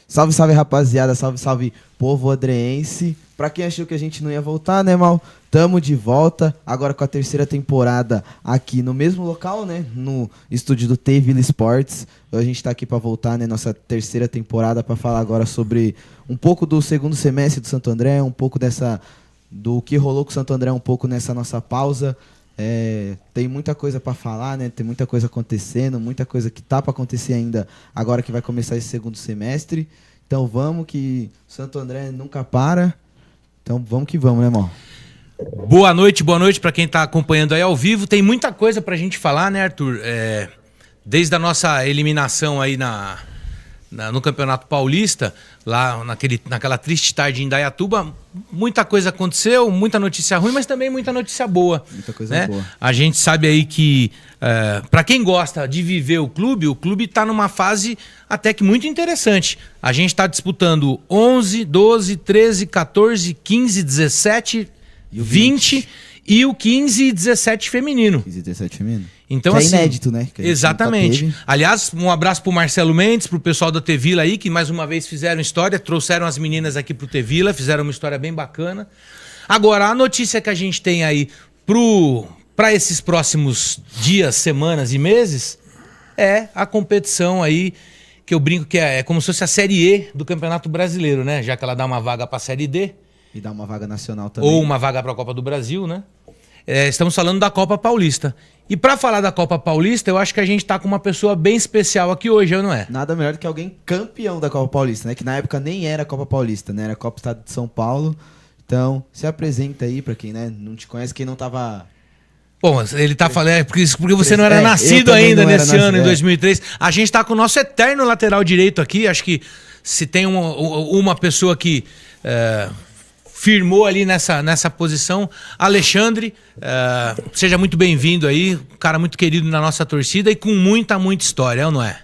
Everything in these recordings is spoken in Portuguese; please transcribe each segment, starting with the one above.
Salve, salve, rapaziada. Salve, salve, povo odreense. Pra quem achou que a gente não ia voltar, né, mal? Tamo de volta, agora com a terceira temporada aqui no mesmo local, né? No estúdio do T-Villa Sports. A gente tá aqui pra voltar, né? Nossa terceira temporada pra falar agora sobre um pouco do segundo semestre do Santo André, um pouco do que rolou com o Santo André, um pouco nessa nossa pausa. Tem muita coisa pra falar, né? Tem muita coisa acontecendo, muita coisa que tá pra acontecer ainda agora que vai começar esse segundo semestre. Então vamos, que o Santo André nunca para. Então vamos que vamos, né, irmão? Boa noite para quem tá acompanhando aí ao vivo. Tem muita coisa pra gente falar, né, Arthur? Desde a nossa eliminação aí no Campeonato Paulista, lá naquela triste tarde em Indaiatuba, muita coisa aconteceu, muita notícia ruim, mas também muita notícia boa. Muita coisa né? boa. A gente sabe aí que, para quem gosta de viver o clube está numa fase até que muito interessante. A gente está disputando 11, 12, 13, 14, 15, 17, 20 e o 15 e 17 feminino. 15 e 17 feminino. Então, que assim, é inédito, né? Que exatamente. Aliás, um abraço pro Marcelo Mendes, pro pessoal da T-Villa aí, que mais uma vez fizeram história, trouxeram as meninas aqui pro T-Villa, fizeram uma história bem bacana. Agora, a notícia que a gente tem aí para esses próximos dias, semanas e meses é a competição aí, que eu brinco que é como se fosse a Série E do Campeonato Brasileiro, né? Já que ela dá uma vaga pra Série D. E dá uma vaga nacional também. Ou uma vaga para a Copa do Brasil, né? Estamos falando da Copa Paulista. E para falar da Copa Paulista, eu acho que a gente tá com uma pessoa bem especial aqui hoje, não é? Nada melhor do que alguém campeão da Copa Paulista, né? Que na época nem era Copa Paulista, né? Era Copa Estado de São Paulo. Então, se apresenta aí para quem, né, não te conhece, quem não tava... Bom, ele tá falando, porque você não era nascido ainda nesse ano, em 2003. A gente tá com o nosso eterno lateral direito aqui. Acho que se tem uma pessoa que... firmou ali nessa posição, Alexandre, seja muito bem-vindo aí, um cara muito querido na nossa torcida e com muita história, é ou não é?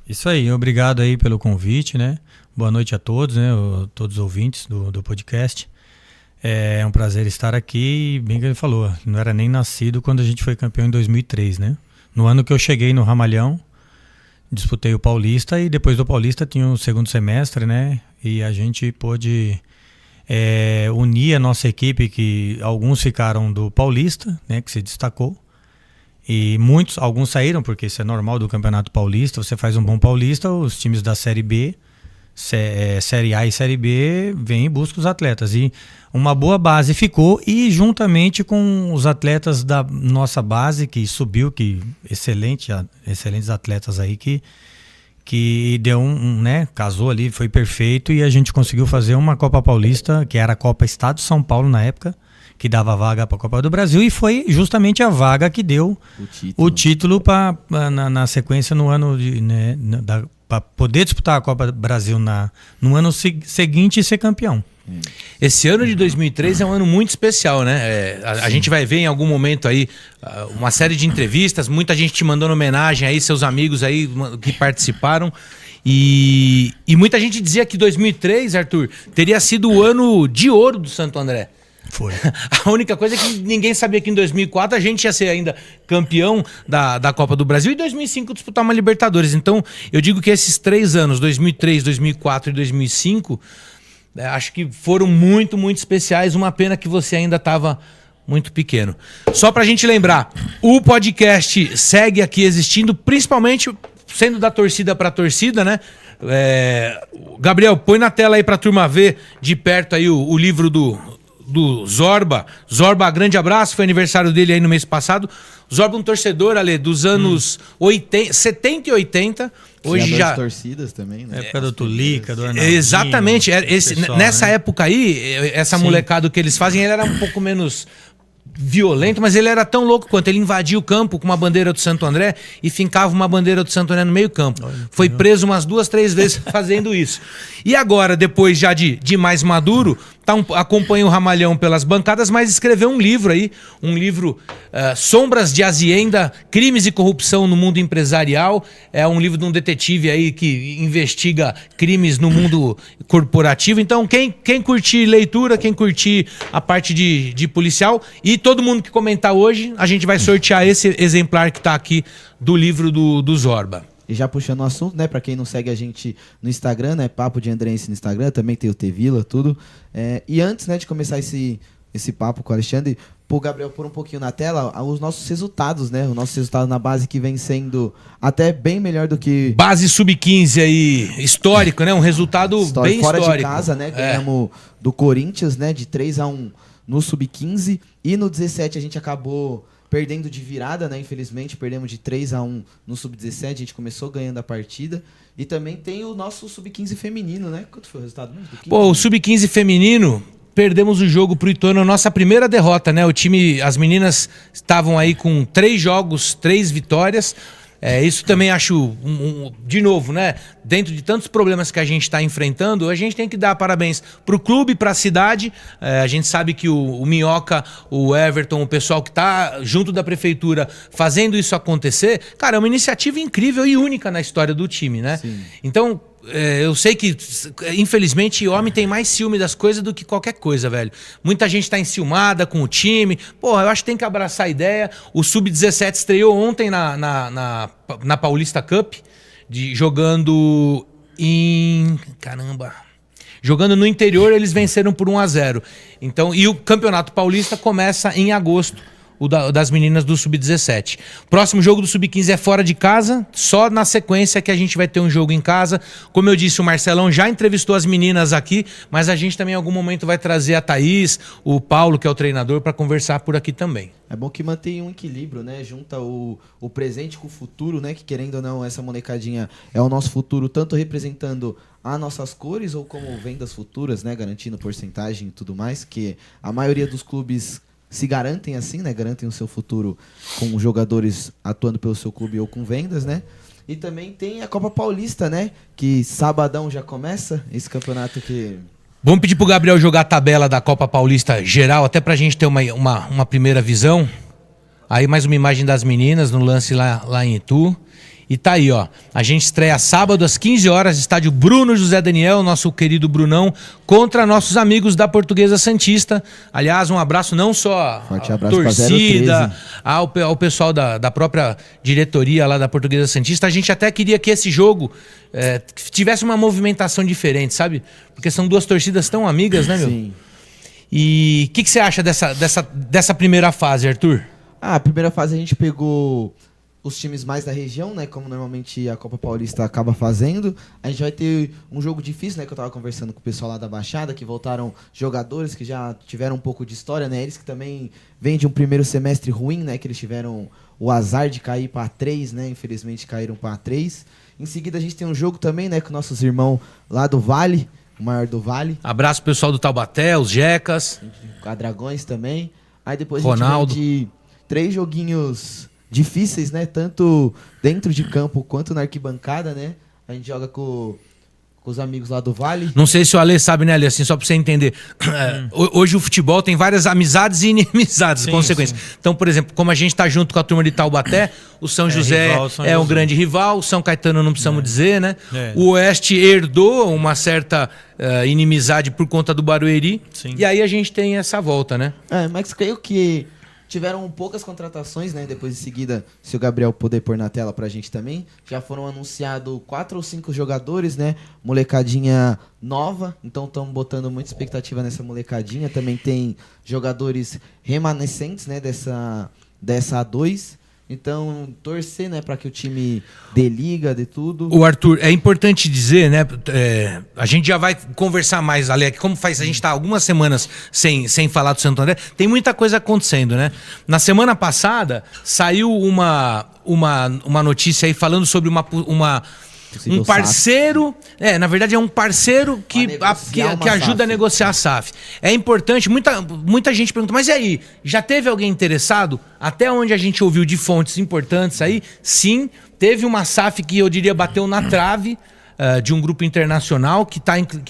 Isso aí, obrigado aí pelo convite, né? Boa noite a todos, né? Todos os ouvintes do podcast. É um prazer estar aqui, bem que ele falou, não era nem nascido quando a gente foi campeão em 2003, né? No ano que eu cheguei no Ramalhão, disputei o Paulista e depois do Paulista tinha o segundo semestre, né? E a gente pôde... unir a nossa equipe, que alguns ficaram do Paulista, né, que se destacou, e alguns saíram, porque isso é normal do Campeonato Paulista. Você faz um bom Paulista, os times da Série B, Série A e Série B vêm e buscam os atletas, e uma boa base ficou, e juntamente com os atletas da nossa base que subiu, que excelentes atletas aí que deu né, casou ali, foi perfeito, e a gente conseguiu fazer uma Copa Paulista, que era a Copa Estado de São Paulo na época, que dava vaga para a Copa do Brasil, e foi justamente a vaga que deu o título na sequência no ano para poder disputar a Copa do Brasil no ano seguinte e ser campeão. Esse ano de 2003 é um ano muito especial, né? A gente vai ver em algum momento aí uma série de entrevistas, muita gente te mandando homenagem aí, seus amigos aí que participaram. E muita gente dizia que 2003, Arthur, teria sido o ano de ouro do Santo André. Foi. A única coisa é que ninguém sabia que em 2004 a gente ia ser ainda campeão da Copa do Brasil e em 2005 disputar uma Libertadores. Então, eu digo que esses 3 anos, 2003, 2004 e 2005... acho que foram muito especiais. Uma pena que você ainda estava muito pequeno. Só pra gente lembrar, o podcast segue aqui existindo, principalmente sendo da torcida pra torcida, né? Gabriel, põe na tela aí pra turma ver de perto aí o livro do Zorba. Zorba, grande abraço, foi aniversário dele aí no mês passado. Zorba, um torcedor, Ale, dos anos 70 e 80. Hoje já torcidas também, né? Época do Tulica, do Arnaldinho. Exatamente. Pessoal, nessa né? época aí, essa molecada que eles fazem, ele era um pouco menos violento, mas ele era tão louco quanto. Ele invadia o campo com uma bandeira do Santo André e fincava uma bandeira do Santo André no meio campo. Foi preso umas 2, 3 vezes fazendo isso. E agora, depois já de mais maduro, acompanha o Ramalhão pelas bancadas, mas escreveu um livro aí, Sombras de Hacienda, Crimes e Corrupção no Mundo Empresarial. É um livro de um detetive aí que investiga crimes no mundo corporativo. Então, quem curtir leitura, quem curtir a parte de policial, e todo mundo que comentar hoje, a gente vai sortear esse exemplar que está aqui do livro do Zorba. E já puxando o assunto, né? Pra quem não segue a gente no Instagram, né? Papo de Andrense no Instagram, também tem o T-Vila, tudo. E antes, né, de começar esse papo com o Alexandre, pro Gabriel pôr um pouquinho na tela, os nossos resultados, né? O nosso resultado na base que vem sendo até bem melhor do que... Base sub-15 aí, histórico, né? Um resultado bem fora histórico. De casa, né? Ganhamos do Corinthians, né? De 3-1 no sub-15. E no 17 a gente acabou perdendo de virada, né? Infelizmente, perdemos de 3-1 no sub-17. A gente começou ganhando a partida. E também tem o nosso sub-15 feminino, né? Quanto foi o resultado mesmo? Pô, o sub-15 feminino... Perdemos o jogo pro Ituano, nossa primeira derrota, né? O time, as meninas estavam aí com 3 jogos, 3 vitórias. Isso também acho, de novo, né? Dentro de tantos problemas que a gente está enfrentando, a gente tem que dar parabéns pro clube, pra cidade. A gente sabe que o Minhoca, o Everton, o pessoal que tá junto da prefeitura fazendo isso acontecer, cara, é uma iniciativa incrível e única na história do time, né? Sim. Então... eu sei que, infelizmente, homem tem mais ciúme das coisas do que qualquer coisa, velho. Muita gente tá enciumada com o time. Porra, eu acho que tem que abraçar a ideia. O Sub-17 estreou ontem na Paulista Cup, jogando em... Caramba... Jogando no interior, eles venceram por 1-0. Então, e o Campeonato Paulista começa em agosto. Das meninas do Sub-17. Próximo jogo do Sub-15 é fora de casa, só na sequência que a gente vai ter um jogo em casa. Como eu disse, o Marcelão já entrevistou as meninas aqui, mas a gente também em algum momento vai trazer a Thaís, o Paulo, que é o treinador, para conversar por aqui também. É bom que mantém um equilíbrio, né? Junta o presente com o futuro, né? Que querendo ou não, essa molecadinha é o nosso futuro, tanto representando as nossas cores ou como vendas futuras, né? Garantindo porcentagem e tudo mais, que a maioria dos clubes... se garantem assim, né? Garantem o seu futuro com jogadores atuando pelo seu clube ou com vendas, né? E também tem a Copa Paulista, né? Que sabadão já começa esse campeonato que... Vamos pedir pro Gabriel jogar a tabela da Copa Paulista geral, até pra gente ter uma primeira visão. Aí mais uma imagem das meninas no lance lá em Itu. E tá aí, ó. A gente estreia sábado às 15 horas, estádio Bruno José Daniel, nosso querido Brunão, contra nossos amigos da Portuguesa Santista. Aliás, um abraço não só à torcida, ao pessoal da própria diretoria lá da Portuguesa Santista. A gente até queria que esse jogo tivesse uma movimentação diferente, sabe? Porque são duas torcidas tão amigas, né, meu? Sim. E o que você acha dessa primeira fase, Arthur? A primeira fase a gente pegou... os times mais da região, né? Como normalmente a Copa Paulista acaba fazendo. A gente vai ter um jogo difícil, né? Que eu tava conversando com o pessoal lá da Baixada, que voltaram jogadores que já tiveram um pouco de história, né? Eles que também vêm de um primeiro semestre ruim, né? Que eles tiveram o azar de cair para A3, né? Infelizmente caíram para A3. Em seguida a gente tem um jogo também, né? Com nossos irmãos lá do Vale, o maior do Vale. Abraço pessoal do Taubaté, os Jecas. A Dragões também. Aí depois Ronaldo. A gente vem de 3 joguinhos... difíceis, né? Tanto dentro de campo quanto na arquibancada, né? A gente joga com os amigos lá do Vale. Não sei se o Ale sabe, né, Ale? Assim, só pra você entender. Hoje o futebol tem várias amizades e inimizades, consequências. Sim. Então, por exemplo, como a gente tá junto com a turma de Taubaté, o São José é um grande rival, o São Caetano não precisamos dizer, né? O Oeste herdou uma certa inimizade por conta do Barueri. Sim. E aí a gente tem essa volta, né? Mas creio que tiveram poucas contratações, né? Depois, em seguida, se o Gabriel puder pôr na tela pra gente também, já foram anunciados 4 ou 5 jogadores, né? Molecadinha nova, então estamos botando muita expectativa nessa molecadinha. Também tem jogadores remanescentes, né? Dessa A2. Então, torcer, né, para que o time dê liga, dê tudo. O Arthur, é importante dizer, né, a gente já vai conversar mais, Alec, como faz, a gente está algumas semanas sem falar do Santo André, tem muita coisa acontecendo, né? Na semana passada, saiu uma notícia aí falando sobre um parceiro, na verdade é um parceiro que ajuda a negociar a SAF. É importante, muita gente pergunta, mas e aí, já teve alguém interessado? Até onde a gente ouviu de fontes importantes aí, sim, teve uma SAF que eu diria bateu na trave, de um grupo internacional que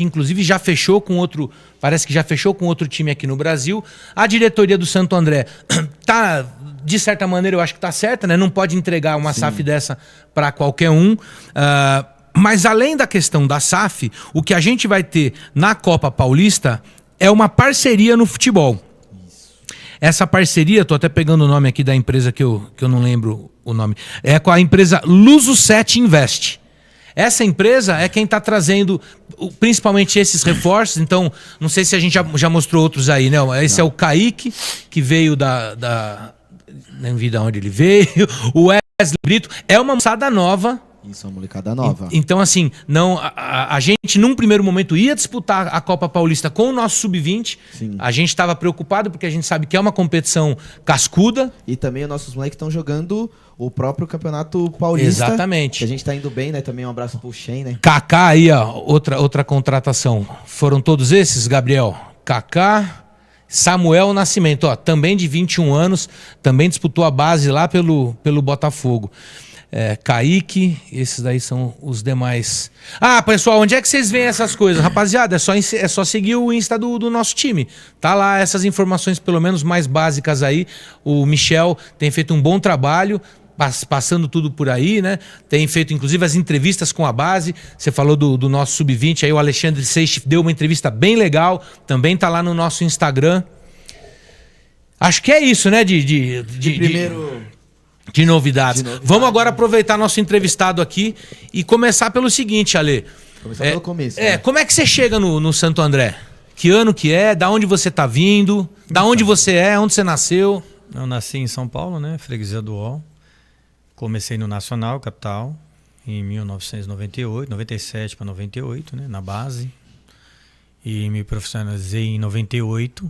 inclusive já fechou com outro, parece que já fechou com outro time aqui no Brasil. A diretoria do Santo André tá, de certa maneira, eu acho que tá certa, né? Não pode entregar uma SAF dessa para qualquer um. Mas além da questão da SAF, o que a gente vai ter na Copa Paulista é uma parceria no futebol. Essa parceria, tô até pegando o nome aqui da empresa que eu não lembro o nome. É com a empresa Luso 7 Invest. Essa empresa é quem está trazendo principalmente esses reforços. Então, não sei se a gente já mostrou outros aí, né? Esse é o Kaique, que veio nem vi de onde ele veio. O Wesley Brito. É uma moçada nova. Isso, uma molecada nova. Então, assim, não, a gente, num primeiro momento, ia disputar a Copa Paulista com o nosso Sub-20. A gente estava preocupado, porque a gente sabe que é uma competição cascuda. E também os nossos moleques estão jogando o próprio Campeonato Paulista. Exatamente. Que a gente tá indo bem, né? Também um abraço pro Shen, né? Kaká aí, ó, outra contratação. Foram todos esses, Gabriel? Kaká, Samuel Nascimento, ó, também de 21 anos, também disputou a base lá pelo Botafogo. Kaique, esses daí são os demais. Ah, pessoal, onde é que vocês veem essas coisas? Rapaziada, é só seguir o Insta do nosso time. Tá lá essas informações, pelo menos mais básicas aí. O Michel tem feito um bom trabalho, passando tudo por aí, né? Tem feito, inclusive, as entrevistas com a base. Você falou do nosso Sub-20 aí, o Alexandre Seixas deu uma entrevista bem legal. Também tá lá no nosso Instagram. Acho que é isso, né? De novidades. Vamos agora aproveitar nosso entrevistado aqui e começar pelo seguinte, Ale. Começar pelo começo. Né? Como é que você chega no Santo André? Que ano que é? Da onde você tá vindo? Da onde você é? Onde você nasceu? Eu nasci em São Paulo, né? Freguesia do UOL. Comecei no Nacional, capital, em 1998, 97 para 98, né? Na base. E me profissionalizei em 98.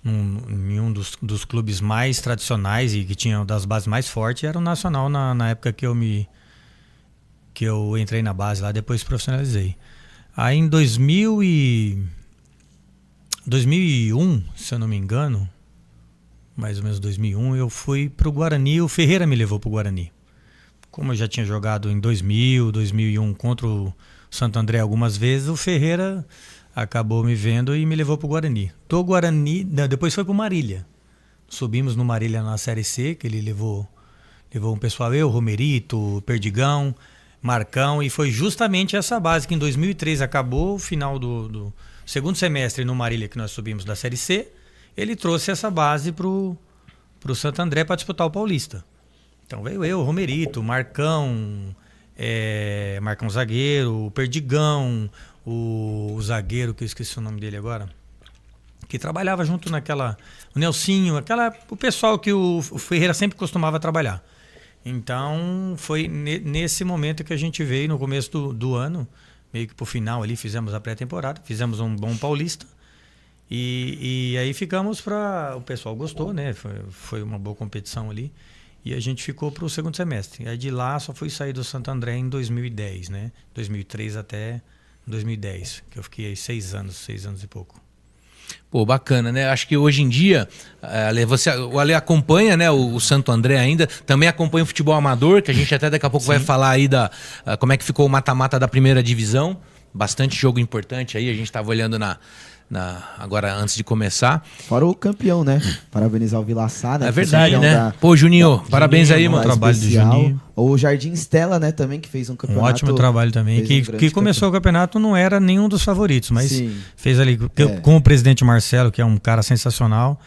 Em um dos clubes mais tradicionais e que tinha das bases mais fortes, era o Nacional na época que eu entrei na base lá, depois profissionalizei. Aí em 2001, se eu não me engano, mais ou menos 2001, eu fui pro Guarani, o Ferreira me levou pro Guarani. Como eu já tinha jogado em 2000, 2001 contra o Santo André algumas vezes, o Ferreira acabou me vendo e me levou pro Guarani. Do Guarani, depois foi pro Marília. Subimos no Marília na Série C, que ele levou um pessoal, eu, Romerito, Perdigão, Marcão, e foi justamente essa base que em 2003 acabou o final do segundo semestre no Marília, que nós subimos da Série C. Ele trouxe essa base pro Santo André para disputar o Paulista. Então veio eu, Romerito, Marcão, Marcão zagueiro, Perdigão, o zagueiro, que eu esqueci o nome dele agora, que trabalhava junto o Nelsinho, o pessoal que o Ferreira sempre costumava trabalhar. Então foi nesse momento que a gente veio, no começo do ano, meio que pro final ali, fizemos a pré-temporada, fizemos um bom Paulista, e aí ficamos o pessoal gostou, né? Foi uma boa competição ali, e a gente ficou pro segundo semestre. Aí de lá só fui sair do Santo André em 2010, né? 2003 até 2010, que eu fiquei aí 6 anos e pouco. Pô, bacana, né? Acho que hoje em dia, o Ale acompanha, né, o Santo André ainda, também acompanha o futebol amador, que a gente até daqui a pouco vai falar aí como é que ficou o mata-mata da primeira divisão. Bastante jogo importante aí, a gente estava olhando agora antes de começar. Fora o campeão, né? Parabenizar o Vila Sá, né? É verdade, né? Pô, Juninho, parabéns aí, mano. Trabalho do Juninho. O Jardim Stella, né, também, que fez um campeonato. Um ótimo trabalho também. Que começou o campeonato, não era nenhum dos favoritos, mas fez ali com o presidente Marcelo, que é um cara sensacional,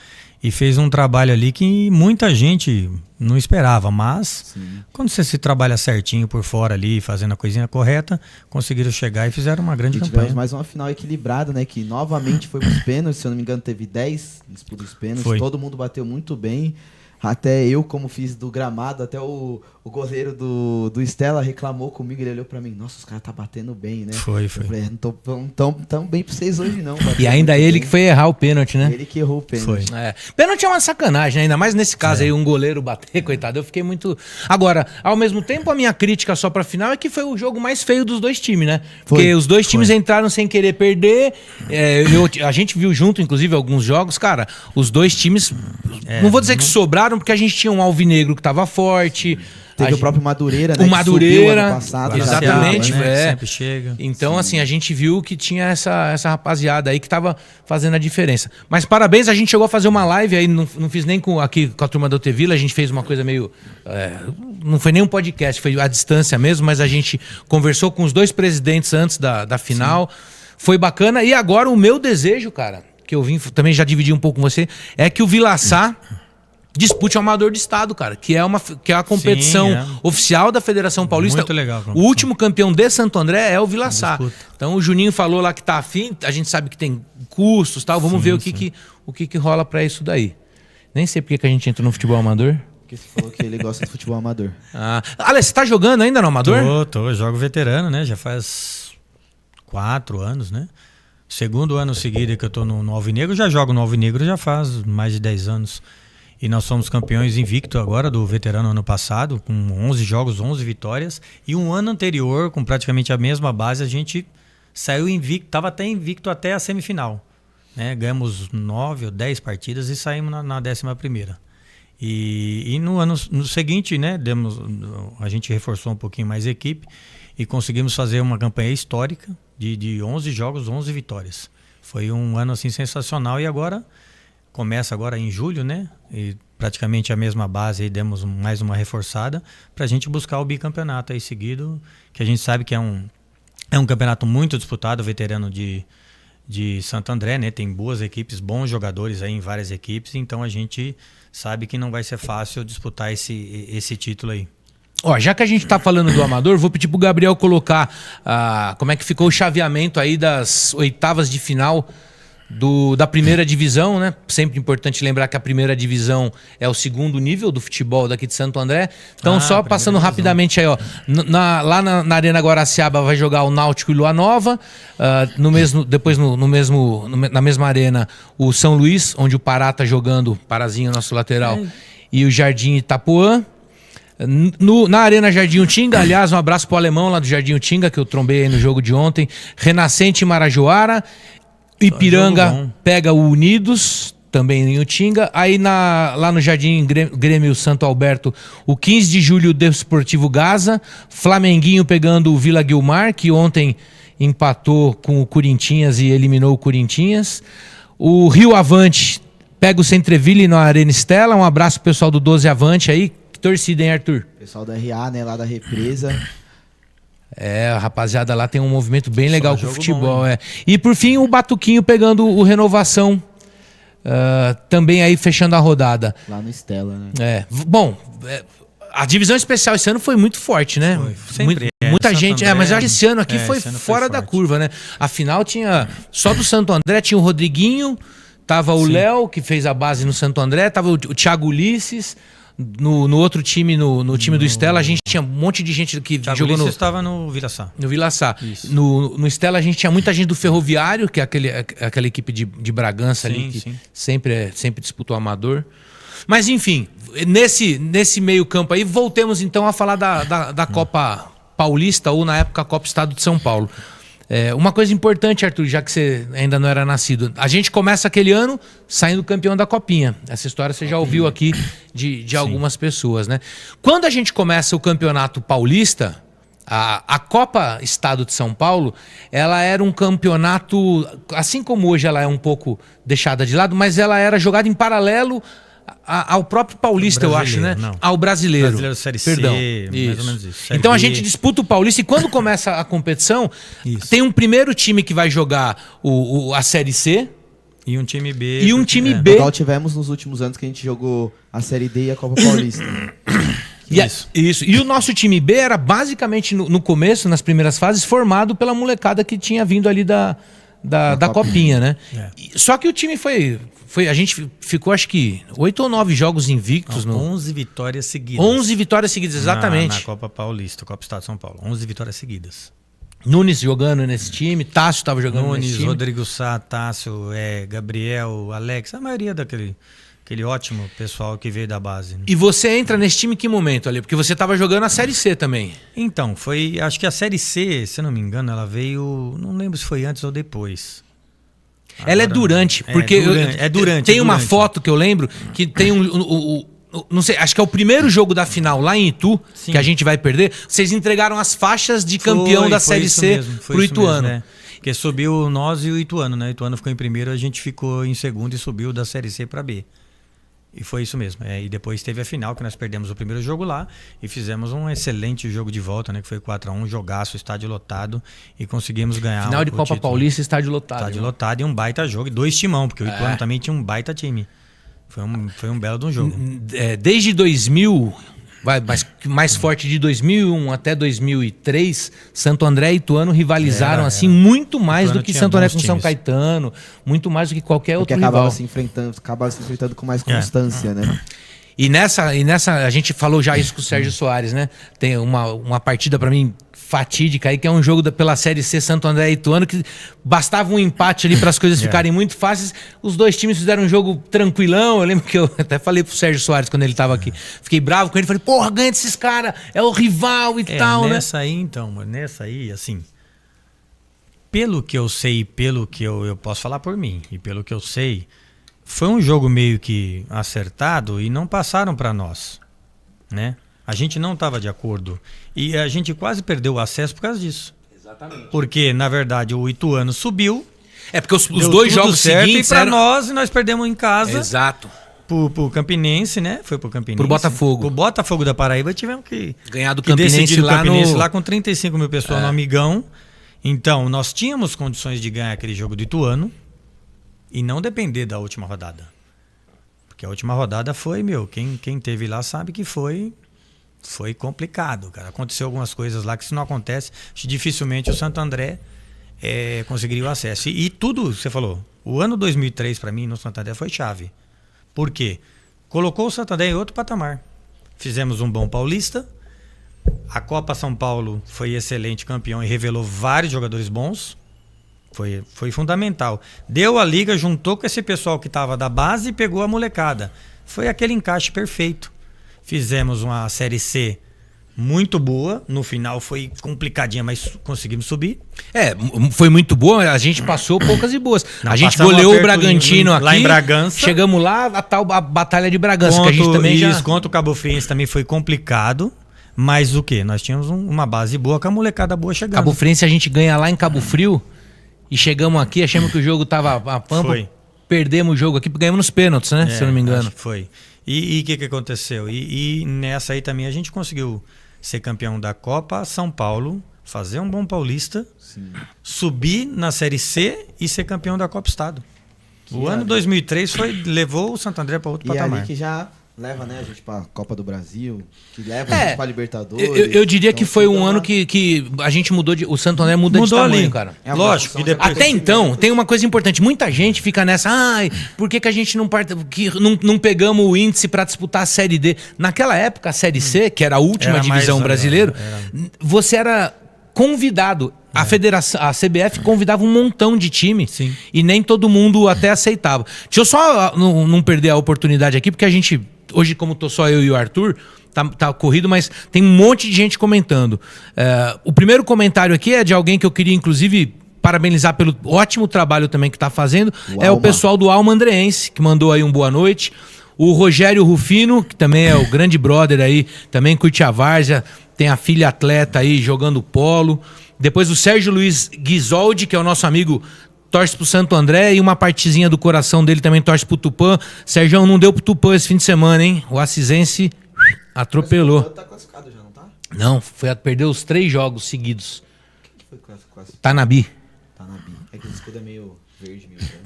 e fez um trabalho ali que muita gente não esperava, mas quando você se trabalha certinho por fora ali, fazendo a coisinha correta, conseguiram chegar e fizeram uma grande campanha. Tivemos mais uma final equilibrada, né, que novamente foi pros pênaltis, se eu não me engano teve 10 disputas dos pênaltis, todo mundo bateu muito bem. Até eu, como fiz do gramado, até o goleiro do Stella reclamou comigo, ele olhou pra mim, nossa, os caras tá batendo bem, né? Foi. Eu falei, não tô tão bem pra vocês hoje não. E ainda ele que foi errar o pênalti, né? Ele que errou o pênalti. Pênalti é uma sacanagem, né? Ainda mais nesse caso aí, um goleiro bater, coitado, eu fiquei muito... Agora, ao mesmo tempo, a minha crítica só pra final é que foi o jogo mais feio dos dois times, né? Porque os dois times entraram sem querer perder, a gente viu junto, inclusive, alguns jogos, cara, os dois times, não vou dizer que sobraram, porque a gente tinha um alvinegro que tava forte. Teve o próprio Madureira, né? O Madureira, ano passado, exatamente. Sempre chega. Então, assim, a gente viu que tinha essa rapaziada aí que tava fazendo a diferença. Mas parabéns, a gente chegou a fazer uma live aí, não fiz nem aqui com a turma do Otevila, a gente fez uma coisa meio... não foi nem um podcast, foi à distância mesmo, mas a gente conversou com os dois presidentes antes da final. Foi bacana. E agora o meu desejo, cara, que eu vim também já dividi um pouco com você, é que o Vila Sá dispute o Amador do Estado, cara, que é a competição oficial da Federação Paulista. Muito legal. O último campeão de Santo André é o Vila Sá. Então o Juninho falou lá que tá afim, a gente sabe que tem custos e tal, vamos ver o que rola pra isso daí. Nem sei porque que a gente entra no futebol amador. Porque você falou que ele gosta de futebol amador. Alex, você tá jogando ainda no amador? Tô, jogo veterano, né? Já faz 4 anos, né? Segundo ano seguido que eu tô no Alvinegro, já jogo no Alvinegro já faz mais de 10 anos. E nós somos campeões invicto agora do veterano ano passado, com 11 jogos, 11 vitórias. E um ano anterior, com praticamente a mesma base, a gente saiu invicto, estava até invicto até a semifinal. Né? Ganhamos 9 ou 10 partidas e saímos na 11ª. E no seguinte, né, a gente reforçou um pouquinho mais a equipe e conseguimos fazer uma campanha histórica de 11 jogos, 11 vitórias. Foi um ano assim sensacional e agora começa agora em julho, né? E praticamente a mesma base aí demos mais uma reforçada para a gente buscar o bicampeonato aí seguido, que a gente sabe que é um campeonato muito disputado, veterano de Santo André, né? Tem boas equipes, bons jogadores aí em várias equipes, então a gente sabe que não vai ser fácil disputar esse título aí. Ó, já que a gente tá falando do amador, vou pedir pro Gabriel colocar como é que ficou o chaveamento aí das oitavas de final da primeira divisão, né? Sempre importante lembrar que a primeira divisão é o segundo nível do futebol daqui de Santo André. Então, só passando rapidamente aí, ó. Lá na Arena Guaraciaba vai jogar o Náutico e Lua Nova. Depois na mesma arena, o São Luís, onde o Pará tá jogando, Parazinho, nosso lateral, e o Jardim Itapuã. Na Arena Jardim Utinga, aliás, um abraço pro alemão lá do Jardim Utinga, que eu trombei aí no jogo de ontem. Renascente e Marajoara. Ipiranga pega o Unidos, também em Utinga. Aí lá no Jardim Grêmio Santo Alberto, o 15 de julho, o Desportivo Gaza. Flamenguinho pegando o Vila Guilmar, que ontem empatou com o Corinthians e eliminou o Corinthians. O Rio Avante pega o Centreville na Arena Estela. Um abraço pro pessoal do 12 Avante aí. Que torcida, hein, Arthur? Pessoal da RA, né, lá da Represa. A rapaziada lá tem um movimento bem legal com o futebol. E por fim, o Batuquinho pegando o Renovação, também aí fechando a rodada. Lá no Estela, né? Bom, a divisão especial esse ano foi muito forte, né? Muita gente, mas eu acho que esse ano aqui foi fora da curva, né? Afinal, tinha só do Santo André, tinha o Rodriguinho, tava o Léo, que fez a base no Santo André, tava o Thiago Ulisses. No outro time, no time do Estela, a gente tinha um monte de gente que jogou no... estava no Vila Sá. No Vila Sá. No Estela a gente tinha muita gente do Ferroviário, que é aquela equipe de Bragança ali, que sempre disputou amador. Mas enfim, nesse meio campo aí, voltemos então a falar da Copa Paulista, ou na época a Copa Estado de São Paulo. Uma coisa importante, Arthur, já que você ainda não era nascido, a gente começa aquele ano saindo campeão da Copinha. Essa história você já ouviu aqui de algumas pessoas, né? Quando a gente começa o Campeonato Paulista, a Copa Estado de São Paulo, ela era um campeonato, assim como hoje ela é um pouco deixada de lado, mas ela era jogada em paralelo ao próprio Paulista, eu acho, né? Não. Ao Brasileiro. Brasileiro Série C, mais ou menos isso. Então a gente disputa o Paulista e quando começa a competição, tem um primeiro time que vai jogar a Série C. E um time B. E um time B. Igual tivemos nos últimos anos que a gente jogou a Série D e a Copa Paulista. Isso. E o nosso time B era basicamente no começo, nas primeiras fases, formado pela molecada que tinha vindo ali da Copinha, né? Só que o time a gente ficou acho que 8 ou 9 jogos invictos. 11 vitórias seguidas. 11 vitórias seguidas, exatamente. Na Copa Paulista, Copa Estado de São Paulo. 11 vitórias seguidas. Nunes jogando nesse time, Tássio estava jogando nesse time. Rodrigo Sá, Tássio, Gabriel, Alex, a maioria daquele ótimo pessoal que veio da base. Né? E você entra nesse time em que momento, ali? Porque você estava jogando a Série C também. Então, acho que a Série C, se eu não me engano, ela veio, não lembro se foi antes ou depois. Ela é durante, porque tem uma foto que eu lembro que tem não sei, acho que é o primeiro jogo da final lá em Itu, que a gente vai perder. Vocês entregaram as faixas de campeão da Série C pro Ituano. Porque subiu nós e o Ituano, né? O Ituano ficou em primeiro, a gente ficou em segundo e subiu da Série C para B. E foi isso mesmo. E depois teve a final, que nós perdemos o primeiro jogo lá e fizemos um excelente jogo de volta, né? Que foi 4-1, jogaço, estádio lotado e conseguimos ganhar. Final de Copa Paulista, estádio lotado. Estádio lotado e um baita jogo. E 2 timão, porque o Ituano também tinha um baita time. Foi um belo de um jogo. Desde 2000, mais forte de 2001 até 2003, Santo André e Ituano rivalizaram assim muito mais do que Santo André com São Caetano, muito mais do que qualquer outro rival. Acabava se enfrentando com mais constância, né? E nessa a gente falou já isso com o Sérgio Soares, né? Tem uma partida pra mim fatídica aí, que é um jogo pela Série C Santo André e Ituano, que bastava um empate ali para as coisas ficarem muito fáceis. Os dois times fizeram um jogo tranquilão. Eu lembro que eu até falei pro Sérgio Soares quando ele tava aqui. Fiquei bravo com ele, falei, porra, ganha desses caras, é o rival e tal, nessa aí, então, nessa aí, assim, pelo que eu sei, pelo que eu posso falar por mim, e pelo que eu sei, foi um jogo meio que acertado e não passaram para nós, né? A gente não estava de acordo. E a gente quase perdeu o acesso por causa disso. Exatamente. Porque, na verdade, o Ituano subiu. Porque os dois jogos seguintes... E para nós perdemos em casa. Exato. Pro Campinense, né? Foi pro Campinense. Pro Botafogo. Pro Botafogo da Paraíba tivemos que... Ganhar do Campinense lá com 35 mil pessoas no Amigão. Então, nós tínhamos condições de ganhar aquele jogo do Ituano e não depender da última rodada. Porque a última rodada foi, quem teve lá sabe que foi complicado, cara. Aconteceu algumas coisas lá que se não acontece, dificilmente o Santo André conseguiria o acesso. E tudo, você falou, o ano 2003 para mim no Santo André foi chave. Por quê? Colocou o Santo André em outro patamar. Fizemos um bom paulista, a Copa São Paulo foi excelente campeão e revelou vários jogadores bons. Foi fundamental. Deu a liga, juntou com esse pessoal que estava da base e pegou a molecada. Foi aquele encaixe perfeito. Fizemos uma Série C muito boa. No final foi complicadinha, mas conseguimos subir. Foi muito boa. A gente passou poucas e boas. A gente goleou o Bragantino aqui. Lá em Bragança. Chegamos lá, a Batalha de Bragança. Que a gente também contra o Cabo Friense também foi complicado. Mas o quê? Nós tínhamos uma base boa com a molecada boa chegando. Cabo Friense a gente ganha lá em Cabo Frio. E chegamos aqui, achamos que o jogo tava a pampa. Perdemos o jogo aqui, ganhamos nos pênaltis, né? Se eu não me engano. Acho que foi. E o que aconteceu? E nessa aí também a gente conseguiu ser campeão da Copa São Paulo, fazer um bom paulista, subir na Série C e ser campeão da Copa Estado. O ano 2003 levou o Santo André para outro patamar. E ali que já leva, né, a gente para a Copa do Brasil, que leva a gente para a Libertadores. Eu diria que foi um ano que a gente mudou o Santo André mudou de tamanho, ali, cara. Lógico. Até então, tem uma coisa importante. Muita gente fica nessa, por que a gente não pegamos o índice para disputar a Série D? Naquela época, a Série C, que era a última divisão brasileira, você era convidado. A federação, a CBF convidava um montão de time. Sim. E nem todo mundo até aceitava. Deixa eu só não perder a oportunidade aqui, porque a gente... Hoje, como tô só eu e o Arthur, tá corrido, mas tem um monte de gente comentando. O primeiro comentário aqui é de alguém que eu queria, inclusive, parabenizar pelo ótimo trabalho também que tá fazendo. O pessoal do Alma Andreense, que mandou aí um boa noite. O Rogério Rufino, que também é o grande brother aí, também curte a várzea, tem a filha atleta aí jogando polo. Depois o Sérgio Luiz Guisoldi, que é o nosso amigo, torce pro Santo André, e uma partezinha do coração dele também torce pro Tupã. Sérgio não deu pro Tupã esse fim de semana, hein? O Assisense atropelou. O Tupã tá classificado já, não tá? Não, perdeu os 3 jogos seguidos. Quem que foi classificado? Tanabi. É que o escudo é meio verde, meio branco.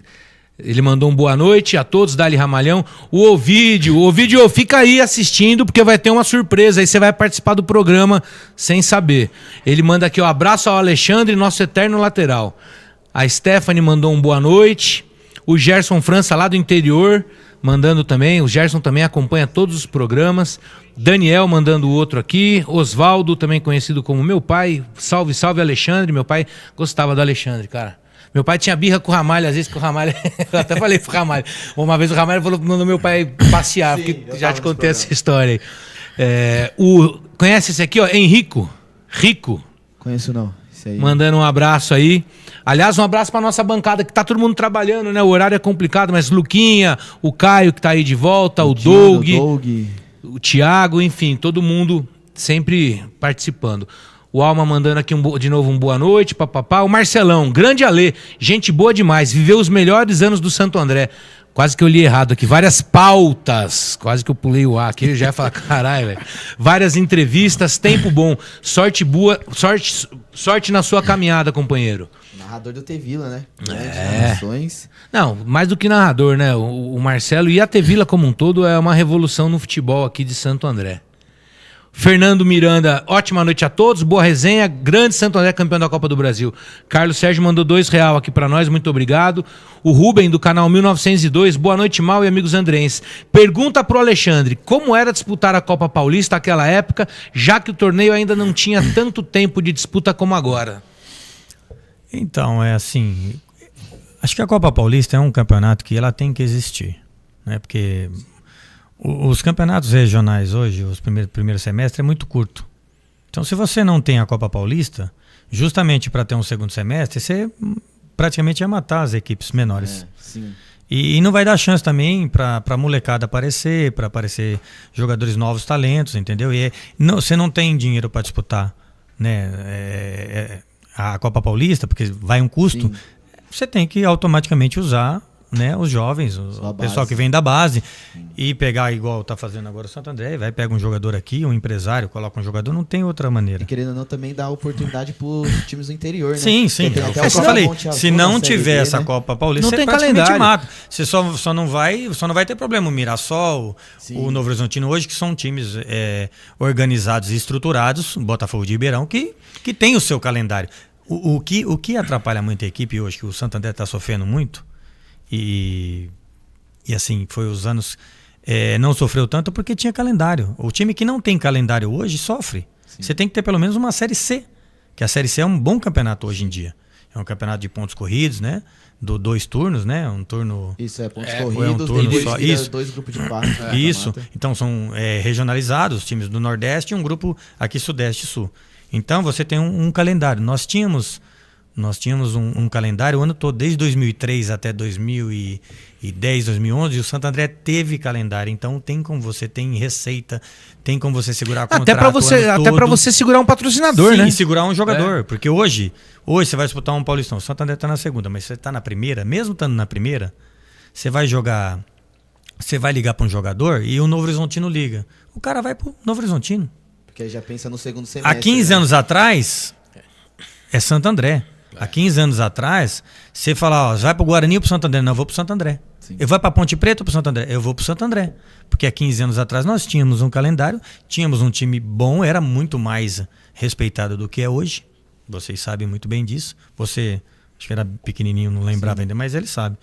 Ele mandou um boa noite a todos, Dali Ramalhão. O Ovidio, fica aí assistindo, porque vai ter uma surpresa. Aí você vai participar do programa sem saber. Ele manda aqui, abraço ao Alexandre, nosso eterno lateral. A Stephanie mandou um boa noite. O Gerson França, lá do interior, mandando também. O Gerson também acompanha todos os programas. Daniel mandando outro aqui. Osvaldo, também conhecido como meu pai. Salve, salve, Alexandre. Meu pai gostava do Alexandre, cara. Meu pai tinha birra com o Ramalho, às vezes com o Ramalho... Eu até falei pro Ramalho. Uma vez o Ramalho mandou meu pai passear, sim, porque já te contei essa história aí. Conhece esse aqui, ó? Henrico. Rico. Conheço não. Esse aí. Mandando um abraço aí. Aliás, um abraço pra nossa bancada, que tá todo mundo trabalhando, né? O horário é complicado, mas Luquinha, o Caio que tá aí de volta, o Doug, o Thiago, enfim, todo mundo sempre participando. O Alma mandando aqui de novo um boa noite, papapá. O Marcelão, grande Alê, gente boa demais, viveu os melhores anos do Santo André. Quase que eu li errado aqui. Várias pautas. Quase que eu pulei o A aqui. Eu já ia falar, caralho, velho. Várias entrevistas, tempo bom. Sorte boa. Sorte na sua caminhada, companheiro. Narrador do Tevila, né? Narrações. Não, mais do que narrador, né? O Marcelo e a Tevila como um todo é uma revolução no futebol aqui de Santo André. Fernando Miranda, ótima noite a todos, boa resenha, grande Santo André campeão da Copa do Brasil. Carlos Sérgio mandou R$2 aqui pra nós, muito obrigado. O Rubem do canal 1902, boa noite Mal e amigos andrenses. Pergunta pro Alexandre, como era disputar a Copa Paulista naquela época, já que o torneio ainda não tinha tanto tempo de disputa como agora? Então, é assim, acho que a Copa Paulista é um campeonato que ela tem que existir, né? Porque os campeonatos regionais hoje, os primeiro semestre é muito curto. Então, se você não tem a Copa Paulista, justamente para ter um segundo semestre, você praticamente ia matar as equipes menores. Sim. E não vai dar chance também para a molecada aparecer, para aparecer jogadores novos talentos, entendeu? E você não tem dinheiro para disputar, né, a Copa Paulista, porque vai um custo. Sim. Você tem que automaticamente usar, né, os jovens, o pessoal que vem da base. E pegar igual tá fazendo agora o Santo André, vai pegar um jogador aqui, um empresário, coloca um jogador, não tem outra maneira. E querendo ou não, também dá oportunidade pros times do interior, né? Sim. É o que eu falei, se não tiver essa Copa Paulista, não tem praticamente calendário. mata. Você só não vai ter problema. O Mirassol, o Novo Horizontino hoje, que são times organizados e estruturados, o Botafogo de Ribeirão, que tem o seu calendário. O que atrapalha muito a equipe hoje, que o Santo André está sofrendo muito, e assim, foi os anos... não sofreu tanto porque tinha calendário. O time que não tem calendário hoje sofre. Sim. Você tem que ter pelo menos uma Série C, que a Série C é um bom campeonato hoje em dia. É um campeonato de pontos corridos, né? 2 turnos, né? Um turno... Isso, pontos corridos, um turno só. Isso. 2 grupos de 4. Isso. Então são regionalizados, os times do Nordeste e um grupo aqui Sudeste e Sul. Então você tem um calendário. Nós tínhamos um calendário o ano todo, desde 2003 até 2010, 2011, e o Santo André teve calendário. Então tem como você, tem receita, tem como você segurar contrato até para você segurar um patrocinador, né? E segurar um jogador. Porque hoje você vai disputar um Paulistão, o Santo André está na segunda, mas você está na primeira, mesmo estando na primeira, você vai ligar para um jogador e o Novo Horizontino liga. O cara vai pro Novo Horizontino. Porque aí já pensa no segundo semestre. Há 15 anos atrás, é Santo André. Há 15 anos atrás, você fala, vai pro Guarani ou pro Santo André? Não, eu vou pro Santo André. Sim. Eu vou pra Ponte Preta ou pro Santo André? Eu vou pro Santo André. Porque há 15 anos atrás nós tínhamos um calendário, tínhamos um time bom, era muito mais respeitado do que é hoje. Vocês sabem muito bem disso. Você, acho que era pequenininho, não lembrava ainda, mas ele sabe.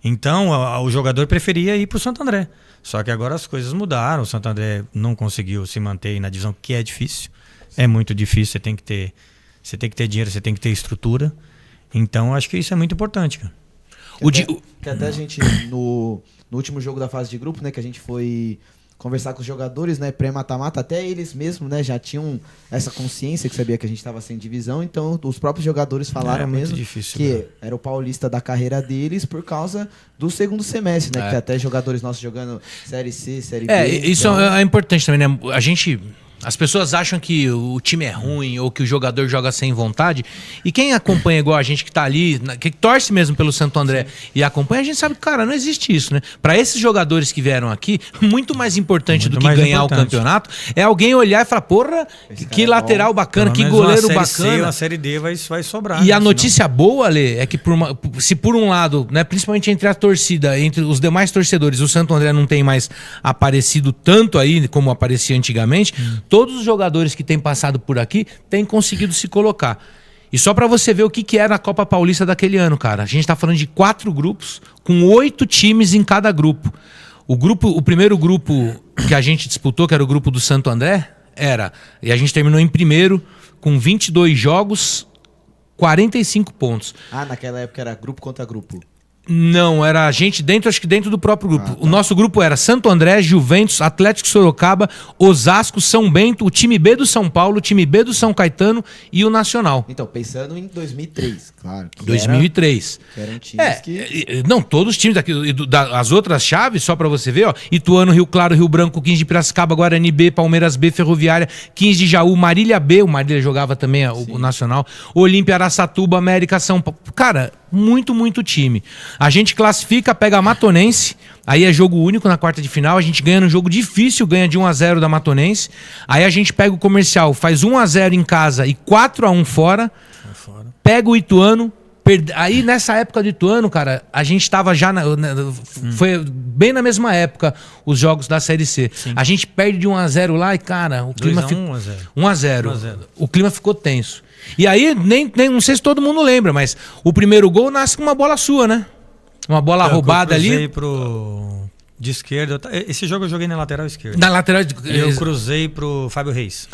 Então, o jogador preferia ir pro Santo André. Só que agora as coisas mudaram, o Santo André não conseguiu se manter na divisão, que é difícil. É muito difícil, você tem que ter dinheiro, você tem que ter estrutura. Então, acho que isso é muito importante, cara. Que até a gente, no último jogo da fase de grupo, né, que a gente foi conversar com os jogadores, né, pré-mata-mata, até eles mesmos, né, já tinham essa consciência que sabia que a gente estava sem divisão, então os próprios jogadores falaram mesmo difícil, que né? era o paulista da carreira deles por causa do segundo semestre, né, que até jogadores nossos jogando Série C, Série B. Isso é importante também, né, as pessoas acham que o time é ruim ou que o jogador joga sem vontade. E quem acompanha igual a gente que tá ali, que torce mesmo pelo Santo André e acompanha, a gente sabe que, cara, não existe isso, né? Para esses jogadores que vieram aqui, muito mais importante do que ganhar o campeonato é alguém olhar e falar, porra, que lateral bacana, que goleiro bacana. A Série D vai sobrar. E a notícia boa, Lê, é que se por um lado, né, principalmente entre a torcida, entre os demais torcedores, o Santo André não tem mais aparecido tanto aí como aparecia antigamente, todos os jogadores que têm passado por aqui têm conseguido se colocar. E só para você ver o que era a Copa Paulista daquele ano, cara. A gente tá falando de 4 grupos, com 8 times em cada grupo. O primeiro grupo que a gente disputou, que era o grupo do Santo André, e a gente terminou em primeiro, com 22 jogos, 45 pontos. Naquela época era grupo contra grupo. Não, era a gente acho que dentro do próprio grupo. Tá. O nosso grupo era Santo André, Juventus, Atlético Sorocaba, Osasco, São Bento, o time B do São Paulo, o time B do São Caetano e o Nacional. Então, pensando em 2003, claro. 2003. Eram times que... Não, todos os times daqui, as outras chaves, só pra você ver, ó, Ituano, Rio Claro, Rio Branco, 15 de Piracicaba, Guarani B, Palmeiras B, Ferroviária, 15 de Jaú, Marília B, o Marília jogava também o Nacional, Olímpia, Araçatuba, América, São Paulo. Cara... muito time. A gente classifica, pega a Matonense, aí é jogo único na quarta de final, a gente ganha num jogo difícil, ganha de 1-0 da Matonense, aí a gente pega o Comercial, faz 1-0 em casa e 4-1 fora, pega o Ituano. Aí nessa época do Ituano, cara, a gente tava já foi bem na mesma época os jogos da Série C. Sim. A gente perde de 1-0 lá e, cara, o clima ficou 1-0. O clima ficou tenso. E aí, nem não sei se todo mundo lembra, mas o primeiro gol nasce com uma bola sua, né? Uma bola roubada ali. Eu cruzei de esquerda. Esse jogo eu joguei na lateral esquerda. Na lateral eu cruzei pro Fábio Reis.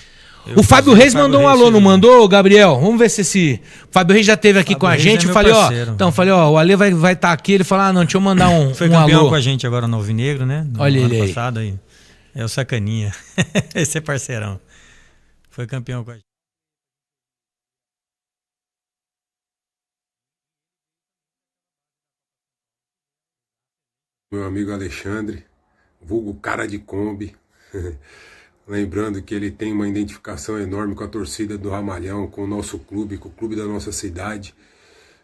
O Fábio Reis mandou um alô, não mandou, Gabriel? Vamos ver se esse O Fábio Reis já esteve aqui com a gente. Eu falei, o Ale vai estar aqui. Ele falou, não, deixa eu mandar um alô. Foi campeão com a gente agora no Alvinegro, né? Olha ele aí. Passado aí. É o Sacaninha. Esse é parceirão. Foi campeão com a gente. Meu amigo Alexandre, vulgo cara de Kombi. Lembrando que ele tem uma identificação enorme com a torcida do Ramalhão, com o nosso clube, com o clube da nossa cidade.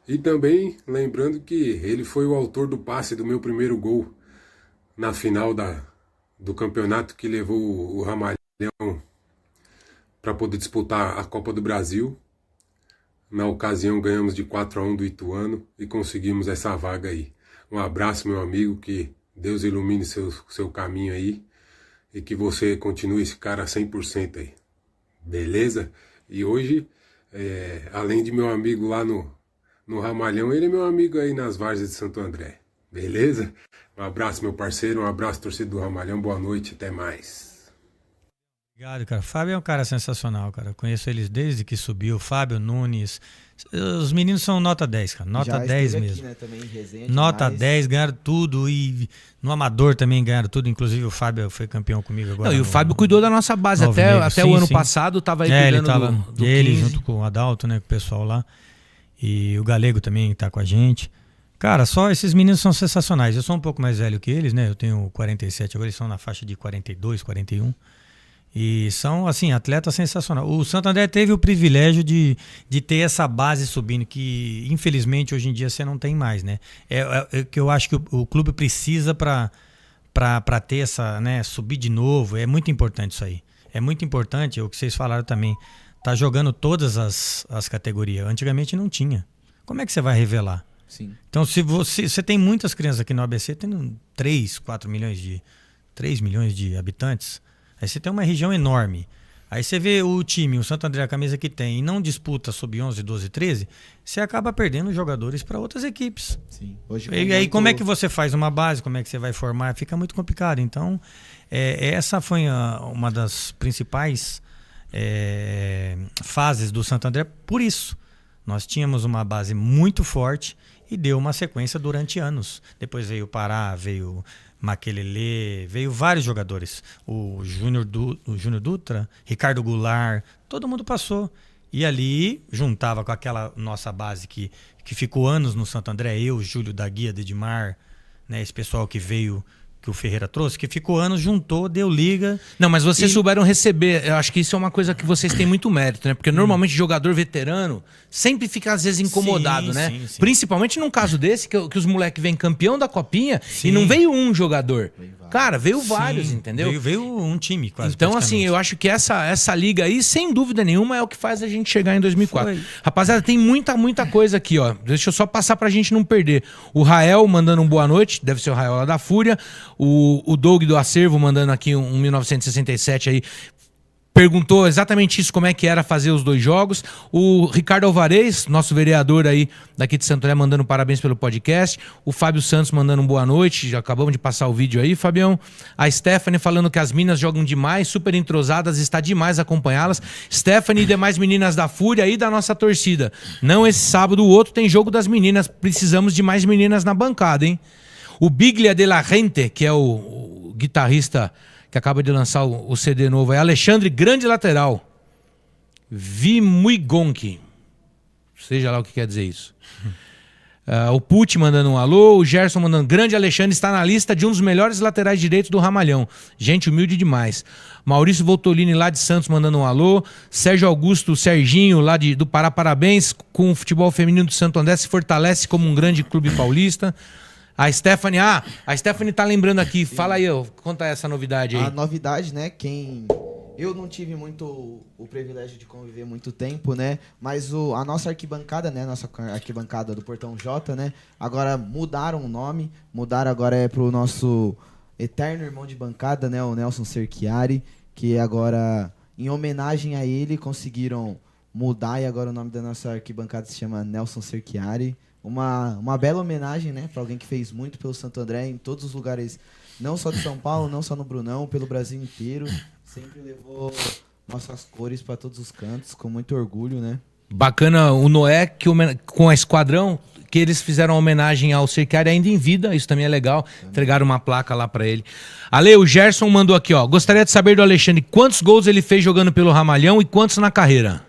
E também lembrando que ele foi o autor do passe do meu primeiro gol na final do campeonato que levou o Ramalhão para poder disputar a Copa do Brasil. Na ocasião ganhamos de 4-1 do Ituano e conseguimos essa vaga aí. Um abraço, meu amigo, que Deus ilumine seu caminho aí. E que você continue esse cara 100% aí. Beleza? E hoje, além de meu amigo lá no Ramalhão, ele é meu amigo aí nas Várzeas de Santo André. Beleza? Um abraço, meu parceiro. Um abraço, torcedor do Ramalhão. Boa noite. Até mais. Obrigado, cara. O Fábio é um cara sensacional, cara. Eu conheço eles desde que subiu. Fábio Nunes. Os meninos são nota 10, cara. Nota já 10 mesmo. Aqui, né, também, resenha, nota demais. 10, ganharam tudo. E no Amador também ganharam tudo. Inclusive o Fábio foi campeão comigo agora. E o Fábio cuidou da nossa base. Até o ano passado tava aí cuidando ele tava, do ele 15. junto com o Adalto, né, com o pessoal lá. E o Galego também tá com a gente. Cara, só esses meninos são sensacionais. Eu sou um pouco mais velho que eles, né? Eu tenho 47, agora eles são na faixa de 42, 41. E são, assim, atletas sensacionais. O Santo André teve o privilégio de ter essa base subindo, que infelizmente hoje em dia você não tem mais, né? É que eu acho que o clube precisa para ter essa, né, subir de novo. É muito importante isso aí. É muito importante, o que vocês falaram também, tá jogando todas as categorias. Antigamente não tinha. Como é que você vai revelar? Sim. Então, se você tem muitas crianças aqui no ABC, tendo 3 milhões de habitantes. Aí você tem uma região enorme. Aí você vê o time, o Santo André, a camisa que tem, e não disputa sub-11, 12, 13, você acaba perdendo jogadores para outras equipes. Sim. Hoje, e aí como é que você faz uma base, como é que você vai formar? Fica muito complicado. Então, essa foi uma das principais fases do Santo André. Por isso, nós tínhamos uma base muito forte e deu uma sequência durante anos. Depois veio o Pará, veio Maquelele, veio vários jogadores. O Júnior Dutra, Ricardo Goulart, todo mundo passou. E ali juntava com aquela nossa base que ficou anos no Santo André, eu, Júlio da Guia, Dedimar, né, esse pessoal que veio, que o Ferreira trouxe, que ficou anos, juntou, deu liga. Não, mas vocês souberam receber. Eu acho que isso é uma coisa que vocês têm muito mérito, né? Porque normalmente jogador veterano sempre fica às vezes incomodado, né? Sim. Principalmente num caso desse, que os moleques vêm campeão da Copinha e não veio um jogador. Cara, veio vários, entendeu? Veio um time quase. Então, assim, eu acho que essa liga aí, sem dúvida nenhuma, é o que faz a gente chegar em 2004. Foi. Rapaziada, tem muita coisa aqui, ó. Deixa eu só passar pra gente não perder. O Rael mandando um boa noite, deve ser o Rael lá da Fúria. O Doug do Acervo mandando aqui um 1967 aí. Perguntou exatamente isso, como é que era fazer os 2 jogos. O Ricardo Alvarez, nosso vereador aí daqui de Santo André, mandando parabéns pelo podcast. O Fábio Santos mandando um boa noite. Já acabamos de passar o vídeo aí, Fabião. A Stephanie falando que as minas jogam demais, super entrosadas, está demais acompanhá-las. Stephanie e demais meninas da Fúria e da nossa torcida. Não esse sábado, o outro tem jogo das meninas. Precisamos de mais meninas na bancada, hein? O Biglia de la Gente, que é o guitarrista que acaba de lançar o CD novo, é Alexandre, grande lateral. Vimuigonki. Seja lá o que quer dizer isso. O Pucci mandando um alô, o Gerson mandando grande Alexandre está na lista de um dos melhores laterais direitos do Ramalhão. Gente humilde demais. Maurício Voltolini lá de Santos mandando um alô. Sérgio Augusto Serginho lá do Pará, parabéns com o futebol feminino do Santo André, se fortalece como um grande clube paulista. A Stephanie tá lembrando aqui. Fala aí, conta essa novidade aí. A novidade, né, eu não tive muito o privilégio de conviver muito tempo, né? Mas a nossa arquibancada, né? Nossa arquibancada do Portão J, né? Agora mudaram o nome. Mudaram agora pro nosso eterno irmão de bancada, né? O Nelson Cerchiari. Que agora, em homenagem a ele, conseguiram mudar. E agora o nome da nossa arquibancada se chama Nelson Cerchiari. Uma bela homenagem, né? Para alguém que fez muito pelo Santo André em todos os lugares. Não só de São Paulo, não só no Brunão, pelo Brasil inteiro. Sempre levou nossas cores para todos os cantos, com muito orgulho, né? Bacana o Noé, com a Esquadrão, que eles fizeram uma homenagem ao Cerchiari ainda em vida, isso também é legal. Entregaram uma placa lá para ele. Ale, o Gerson mandou aqui, ó. Gostaria de saber do Alexandre quantos gols ele fez jogando pelo Ramalhão e quantos na carreira?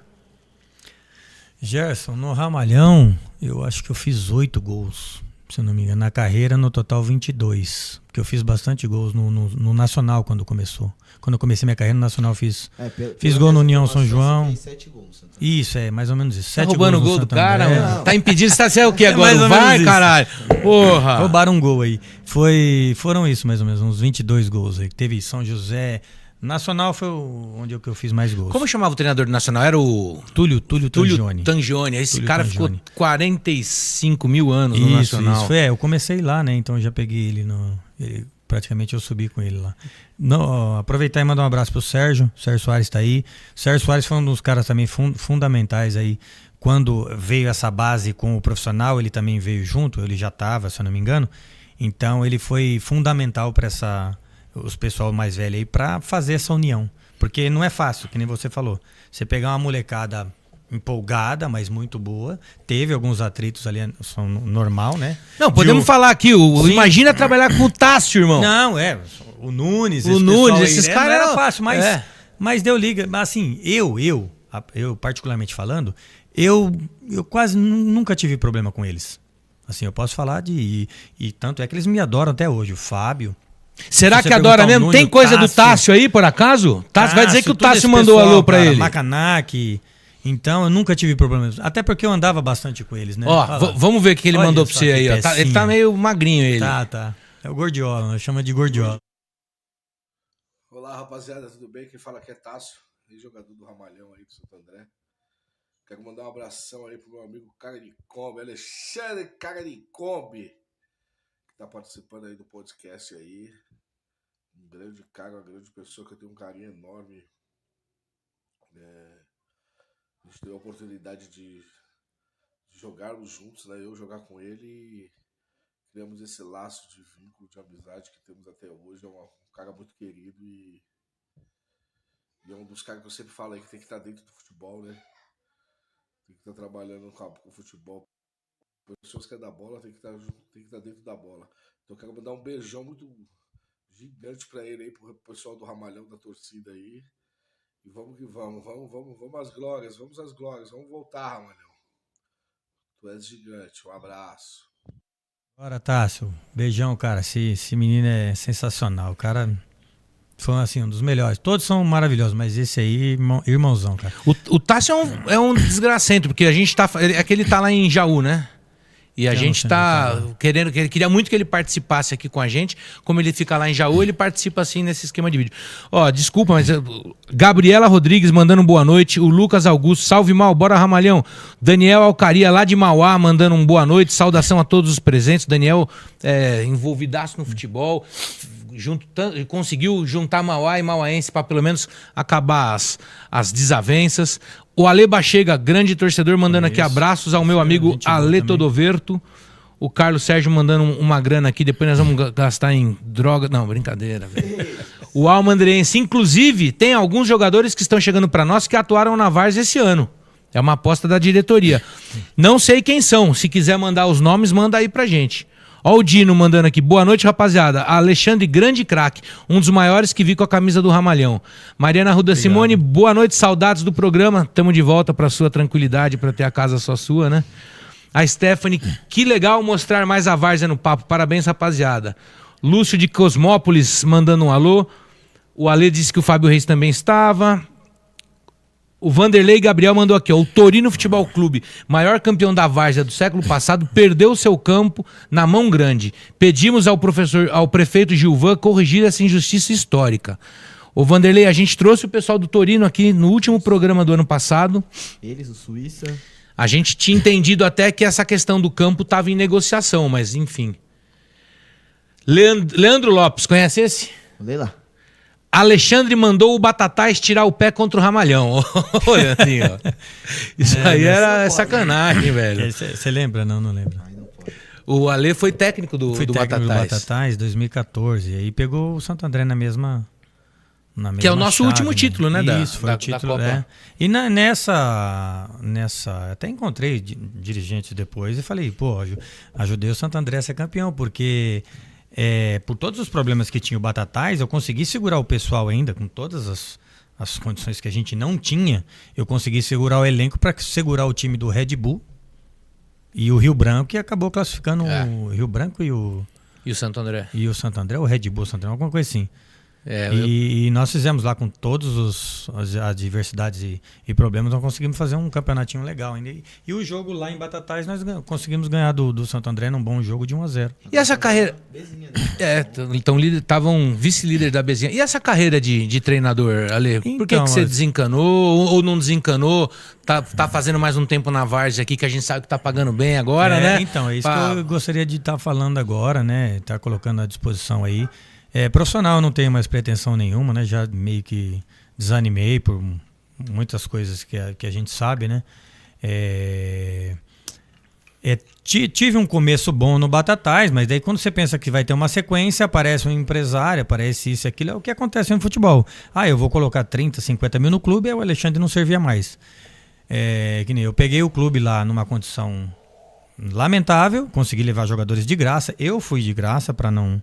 Gerson, no Ramalhão, eu acho que eu fiz 8 gols, se eu não me engano. Na carreira, no total, 22. Porque eu fiz bastante gols no Nacional quando começou. Quando eu comecei minha carreira no Nacional, fiz gol no União São João. 7 gols. Isso, mais ou menos isso. 7 tá roubando o gol do cara, mano? Tá impedindo, você tá o quê agora? Vai, caralho! Porra! Roubaram um gol aí. Foram isso, mais ou menos, uns 22 gols aí. Teve São José. Nacional foi onde eu fiz mais gols. Como chamava o treinador do Nacional? Era o... Túlio Tangioni. Tangioni. Esse Túlio cara Tangioni. ficou 45 mil anos no Nacional. Isso. Eu comecei lá, né? Então eu já peguei ele praticamente eu subi com ele lá. Aproveitar e mandar um abraço pro Sérgio. O Sérgio Soares tá aí. O Sérgio Soares foi um dos caras também fundamentais aí. Quando veio essa base com o profissional, ele também veio junto. Ele já estava, se eu não me engano. Então ele foi fundamental para os pessoal mais velho aí para fazer essa união. Porque não é fácil, que nem você falou. Você pegar uma molecada empolgada, mas muito boa. Teve alguns atritos ali, são normal, né? Não, podemos falar aqui, imagina trabalhar com o Tássio, irmão. Não, o Nunes. Esses caras não era fácil, mas deu liga. Assim, eu particularmente falando, eu quase nunca tive problema com eles. Assim, eu posso falar e tanto é que eles me adoram até hoje. O Fábio. Será que adora mesmo? Nunes, tem coisa do Tássio aí, por acaso? Tássio vai dizer que o Tássio esse mandou pessoal, alô pra ele. Macanak. Então, eu nunca tive problema. Até porque eu andava bastante com eles, né? Ó, vamos ver o que ele mandou pra você aí, ó. Ele tá meio magrinho, ele. Tá. É o Gordiola, chama de Gordiola. Olá, rapaziada, tudo bem? Quem fala aqui é Tássio, ex-jogador do Ramalhão aí do Santo André. Quero mandar um abração aí pro meu amigo Cara de Kombi, Alexandre Cara de Kombi, que tá participando aí do podcast aí. Um grande cara, uma grande pessoa que eu tenho um carinho enorme. A gente teve a oportunidade de jogarmos juntos, né? Eu jogar com ele e criamos esse laço de vínculo, de amizade que temos até hoje. É um cara muito querido e é um dos caras que eu sempre falo aí que tem que estar dentro do futebol, né? Tem que estar trabalhando com o futebol. Pessoas que é da bola tem que estar dentro da bola. Então eu quero mandar um beijão muito gigante pra ele aí, pro pessoal do Ramalhão, da torcida aí. E vamos que vamos às glórias, vamos voltar, Ramalhão. Tu és gigante, um abraço. Bora, Tássio, beijão, cara, esse menino é sensacional, o cara foi assim, um dos melhores, todos são maravilhosos, mas esse aí, irmãozão, cara. O Tássio é um desgracento, porque a gente é que ele tá lá em Jaú, né? E a gente tá querendo, queria muito que ele participasse aqui com a gente. Como ele fica lá em Jaú, ele participa assim nesse esquema de vídeo. Ó, desculpa, mas Gabriela Rodrigues mandando boa noite. O Lucas Augusto, salve mal, bora Ramalhão. Daniel Alcaria lá de Mauá mandando um boa noite. Saudação a todos os presentes. Daniel envolvidaço no futebol. Conseguiu juntar Mauá e Mauaense para pelo menos acabar as desavenças. O Ale Bachega, grande torcedor, mandando aqui abraços ao meu amigo Ale Todoverto. O Carlos Sérgio mandando uma grana aqui, depois nós vamos gastar em droga. Não, brincadeira, velho. O Alma Andreense, inclusive, tem alguns jogadores que estão chegando para nós que atuaram na Várzea esse ano. É uma aposta da diretoria. Não sei quem são. Se quiser mandar os nomes, manda aí pra gente. Ó o Dino mandando aqui. Boa noite, rapaziada. Alexandre, grande craque. Um dos maiores que vi com a camisa do Ramalhão. Mariana Ruda Simone, boa noite. Saudades do programa. Tamo de volta pra sua tranquilidade, pra ter a casa só sua, né? A Stephanie, que legal mostrar mais a várzea no papo. Parabéns, rapaziada. Lúcio de Cosmópolis mandando um alô. O Ale disse que o Fábio Reis também estava. O Vanderlei Gabriel mandou aqui, ó. O Torino Futebol Clube, maior campeão da várzea do século passado, perdeu seu campo na mão grande. Pedimos ao prefeito Gilvan corrigir essa injustiça histórica. Ô Vanderlei, a gente trouxe o pessoal do Torino aqui no último programa do ano passado. Eles, o Suíça. A gente tinha entendido até que essa questão do campo estava em negociação, mas enfim. Leandro Lopes, conhece esse? Lê lá. Alexandre mandou o Batatais tirar o pé contra o Ramalhão. Olha assim, ó. Isso aí era sacanagem, velho. Você lembra? Não lembro. O Ale foi técnico do Batatais 2014. E aí pegou o Santo André na mesma que é o nosso chave, último título, né? Isso, foi o título, Copa. E nessa, até encontrei dirigentes depois e falei, pô, ajudei o Santo André a ser campeão, porque por todos os problemas que tinha o Batatais, eu consegui segurar o pessoal ainda, com todas as condições que a gente não tinha, eu consegui segurar o elenco para segurar o time do Red Bull e o Rio Branco, que acabou classificando o Rio Branco e o Santo André. E o Santo André, o Red Bull Santo André, alguma coisa assim. E nós fizemos lá com todas as adversidades e problemas, nós conseguimos fazer um campeonatinho legal ainda. E o jogo lá em Batatais nós conseguimos ganhar do Santo André num bom jogo de 1-0. E essa carreira... Então estavam vice-líder da Bezinha. E essa carreira de treinador, Ale? Então, por que você desencanou ou não desencanou? Tá fazendo mais um tempo na várzea aqui, que a gente sabe que tá pagando bem agora, né? Então, é isso que eu gostaria de estar falando agora, né? Tá colocando à disposição aí. Profissional eu não tenho mais pretensão nenhuma, né? Já meio que desanimei por muitas coisas que a gente sabe, né? Tive um começo bom no Batatais, mas daí quando você pensa que vai ter uma sequência, aparece um empresário, aparece isso e aquilo, é o que acontece no futebol. Eu vou colocar 30, 50 mil no clube, e o Alexandre não servia mais. Que nem eu peguei o clube lá numa condição lamentável, consegui levar jogadores de graça, eu fui de graça para não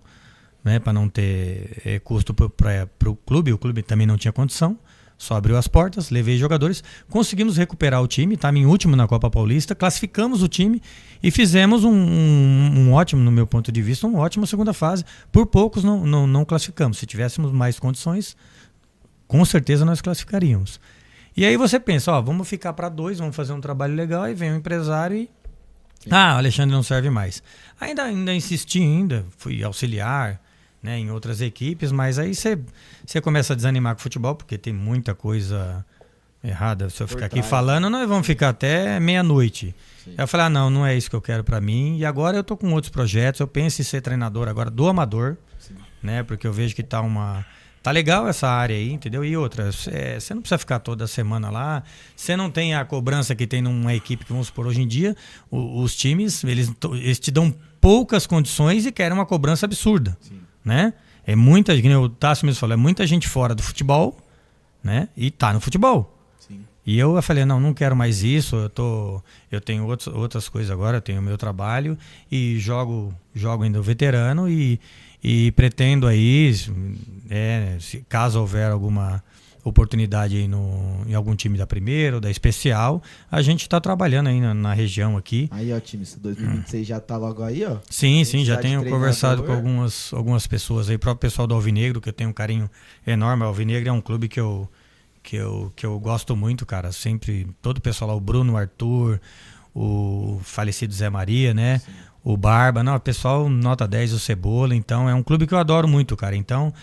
ter custo para o clube também não tinha condição, só abriu as portas, levei jogadores, conseguimos recuperar o time, estava em último na Copa Paulista, classificamos o time e fizemos um ótimo, no meu ponto de vista, uma ótima segunda fase. Por poucos não classificamos, se tivéssemos mais condições, com certeza nós classificaríamos. E aí você pensa, vamos ficar para 2, vamos fazer um trabalho legal, aí vem o empresário e o Alexandre não serve mais. Ainda insisti, fui auxiliar, né, em outras equipes, mas aí você começa a desanimar com o futebol, porque tem muita coisa errada. Se eu ficar aqui falando, nós vamos ficar até meia-noite. Aí eu falei, não é isso que eu quero pra mim. E agora eu tô com outros projetos, eu penso em ser treinador agora do amador, né, porque eu vejo que tá legal essa área aí, entendeu? E outra, você não precisa ficar toda semana lá, você não tem a cobrança que tem numa equipe que, vamos supor, hoje em dia, os times, eles te dão poucas condições e querem uma cobrança absurda. Sim. Né? Que nem o Tássio mesmo falou, muita gente fora do futebol, né? E tá no futebol. Sim. E eu falei, não quero mais isso, eu tenho outras coisas agora, eu tenho o meu trabalho e jogo ainda o veterano e pretendo aí, caso houver alguma oportunidade aí em algum time da primeira ou da especial, a gente está trabalhando aí na região aqui. Aí, ó, time, 2026 já tá logo aí, ó. Sim, já tenho conversado com algumas pessoas aí, próprio pessoal do Alvinegro, que eu tenho um carinho enorme. O Alvinegro é um clube que eu gosto muito, cara. Sempre, todo o pessoal lá, o Bruno, o Arthur, o falecido Zé Maria, né? Sim. O Barba, o pessoal nota 10, o Cebola, então é um clube que eu adoro muito, cara. Então,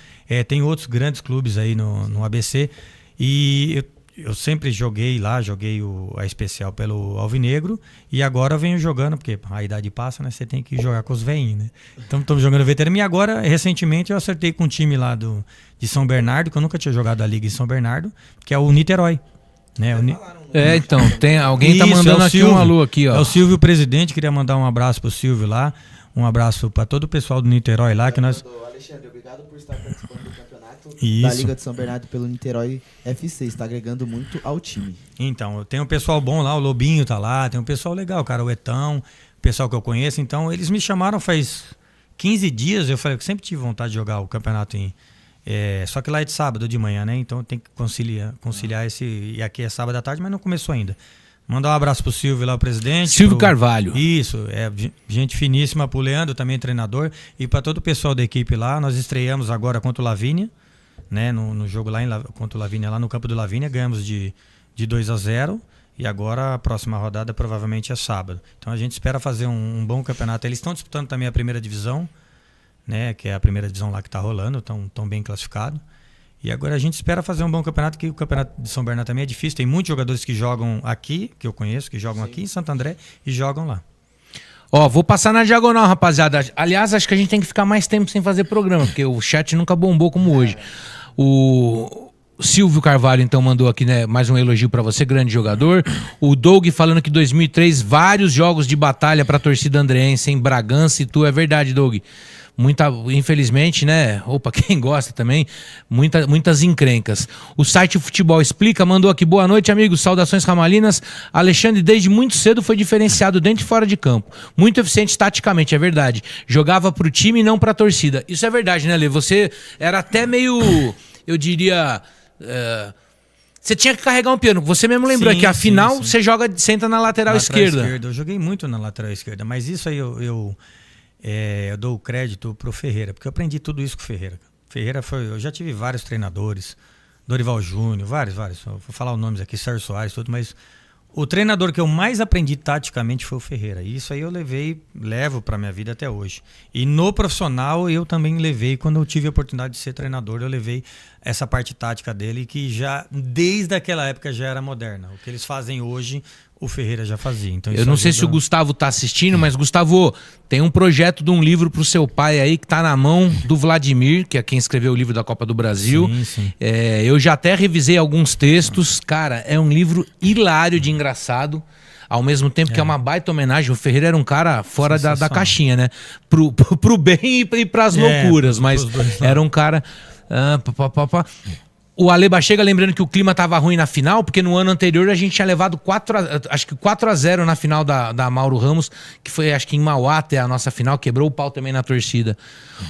tem outros grandes clubes aí no ABC e eu sempre joguei a especial pelo Alvinegro e agora eu venho jogando, porque a idade passa, né? Você tem que jogar com os veinhos, né? Então, estamos jogando veterano e agora, recentemente, eu acertei com um time lá de São Bernardo, que eu nunca tinha jogado a Liga em São Bernardo, que é o Niterói. Né? Então, alguém tá mandando aqui um alô aqui, ó. É o Silvio, presidente, queria mandar um abraço pro Silvio lá, um abraço para todo o pessoal do Niterói lá, que nós... Alexandre, obrigado por estar participando do campeonato da Liga de São Bernardo pelo Niterói FC, está agregando muito ao time. Então, tem um pessoal bom lá, o Lobinho tá lá, tem um pessoal legal, cara, o Etão, o pessoal que eu conheço, então eles me chamaram faz 15 dias, eu falei que sempre tive vontade de jogar o campeonato só que lá é de sábado de manhã, né? Então tem que conciliar esse. E aqui é sábado à tarde, mas não começou ainda. Mandar um abraço pro Silvio lá, o presidente. Silvio Carvalho. Isso, gente finíssima, pro Leandro, também treinador. E para todo o pessoal da equipe lá, nós estreamos agora contra o Lavínia, né? No jogo lá contra o Lavínia, lá no campo do Lavínia, ganhamos de 2-0. E agora a próxima rodada provavelmente é sábado. Então a gente espera fazer um bom campeonato. Eles estão disputando também a primeira divisão, né? Que é a primeira divisão lá que está rolando, estão bem classificados. E agora a gente espera fazer um bom campeonato, que o campeonato de São Bernardo também é difícil. Tem muitos jogadores que jogam aqui, que eu conheço, que jogam aqui em Santo André e jogam lá. Ó, vou passar na diagonal, rapaziada. Aliás, acho que a gente tem que ficar mais tempo sem fazer programa, porque o chat nunca bombou como hoje. O Silvio Carvalho, então, mandou aqui, né, mais um elogio pra você, grande jogador. O Doug falando que 2003, vários jogos de batalha pra torcida andreense em Bragança e Tu. É verdade, Doug. Infelizmente, né? Opa, quem gosta também, muitas encrencas. O site Futebol Explica mandou aqui: boa noite, amigos, saudações ramalinas. Alexandre desde muito cedo foi diferenciado dentro e fora de campo, muito eficiente taticamente, é verdade. Jogava pro time e não pra torcida. Isso é verdade, né, Lê? Você era até meio, eu diria, você tinha que carregar um piano. Você mesmo lembrou que afinal você entra na lateral esquerda. Eu joguei muito na lateral esquerda, mas isso aí eu dou o crédito pro Ferreira, porque eu aprendi tudo isso com o Ferreira. Eu já tive vários treinadores, Dorival Júnior, vários. Vou falar os nomes aqui, Sérgio Soares, tudo, mas o treinador que eu mais aprendi taticamente foi o Ferreira. E isso aí eu levo pra minha vida até hoje. E no profissional eu também levei, quando eu tive a oportunidade de ser treinador, eu levei essa parte tática dele, que já, desde aquela época, já era moderna. O que eles fazem hoje, o Ferreira já fazia. Então, eu não sei se o Gustavo tá assistindo, mas Gustavo, tem um projeto de um livro pro seu pai aí que tá na mão do Vladimir, que é quem escreveu o livro da Copa do Brasil. Sim. Eu já até revisei alguns textos. Cara, é um livro hilário de engraçado, ao mesmo tempo que é uma baita homenagem. O Ferreira era um cara fora da caixinha, né? Pro bem e pras loucuras, mas era um cara... O Ale Bachega lembrando que o clima tava ruim na final, porque no ano anterior a gente tinha levado 4-0 na final da Mauro Ramos, que foi acho que em Mauá até a nossa final, quebrou o pau também na torcida.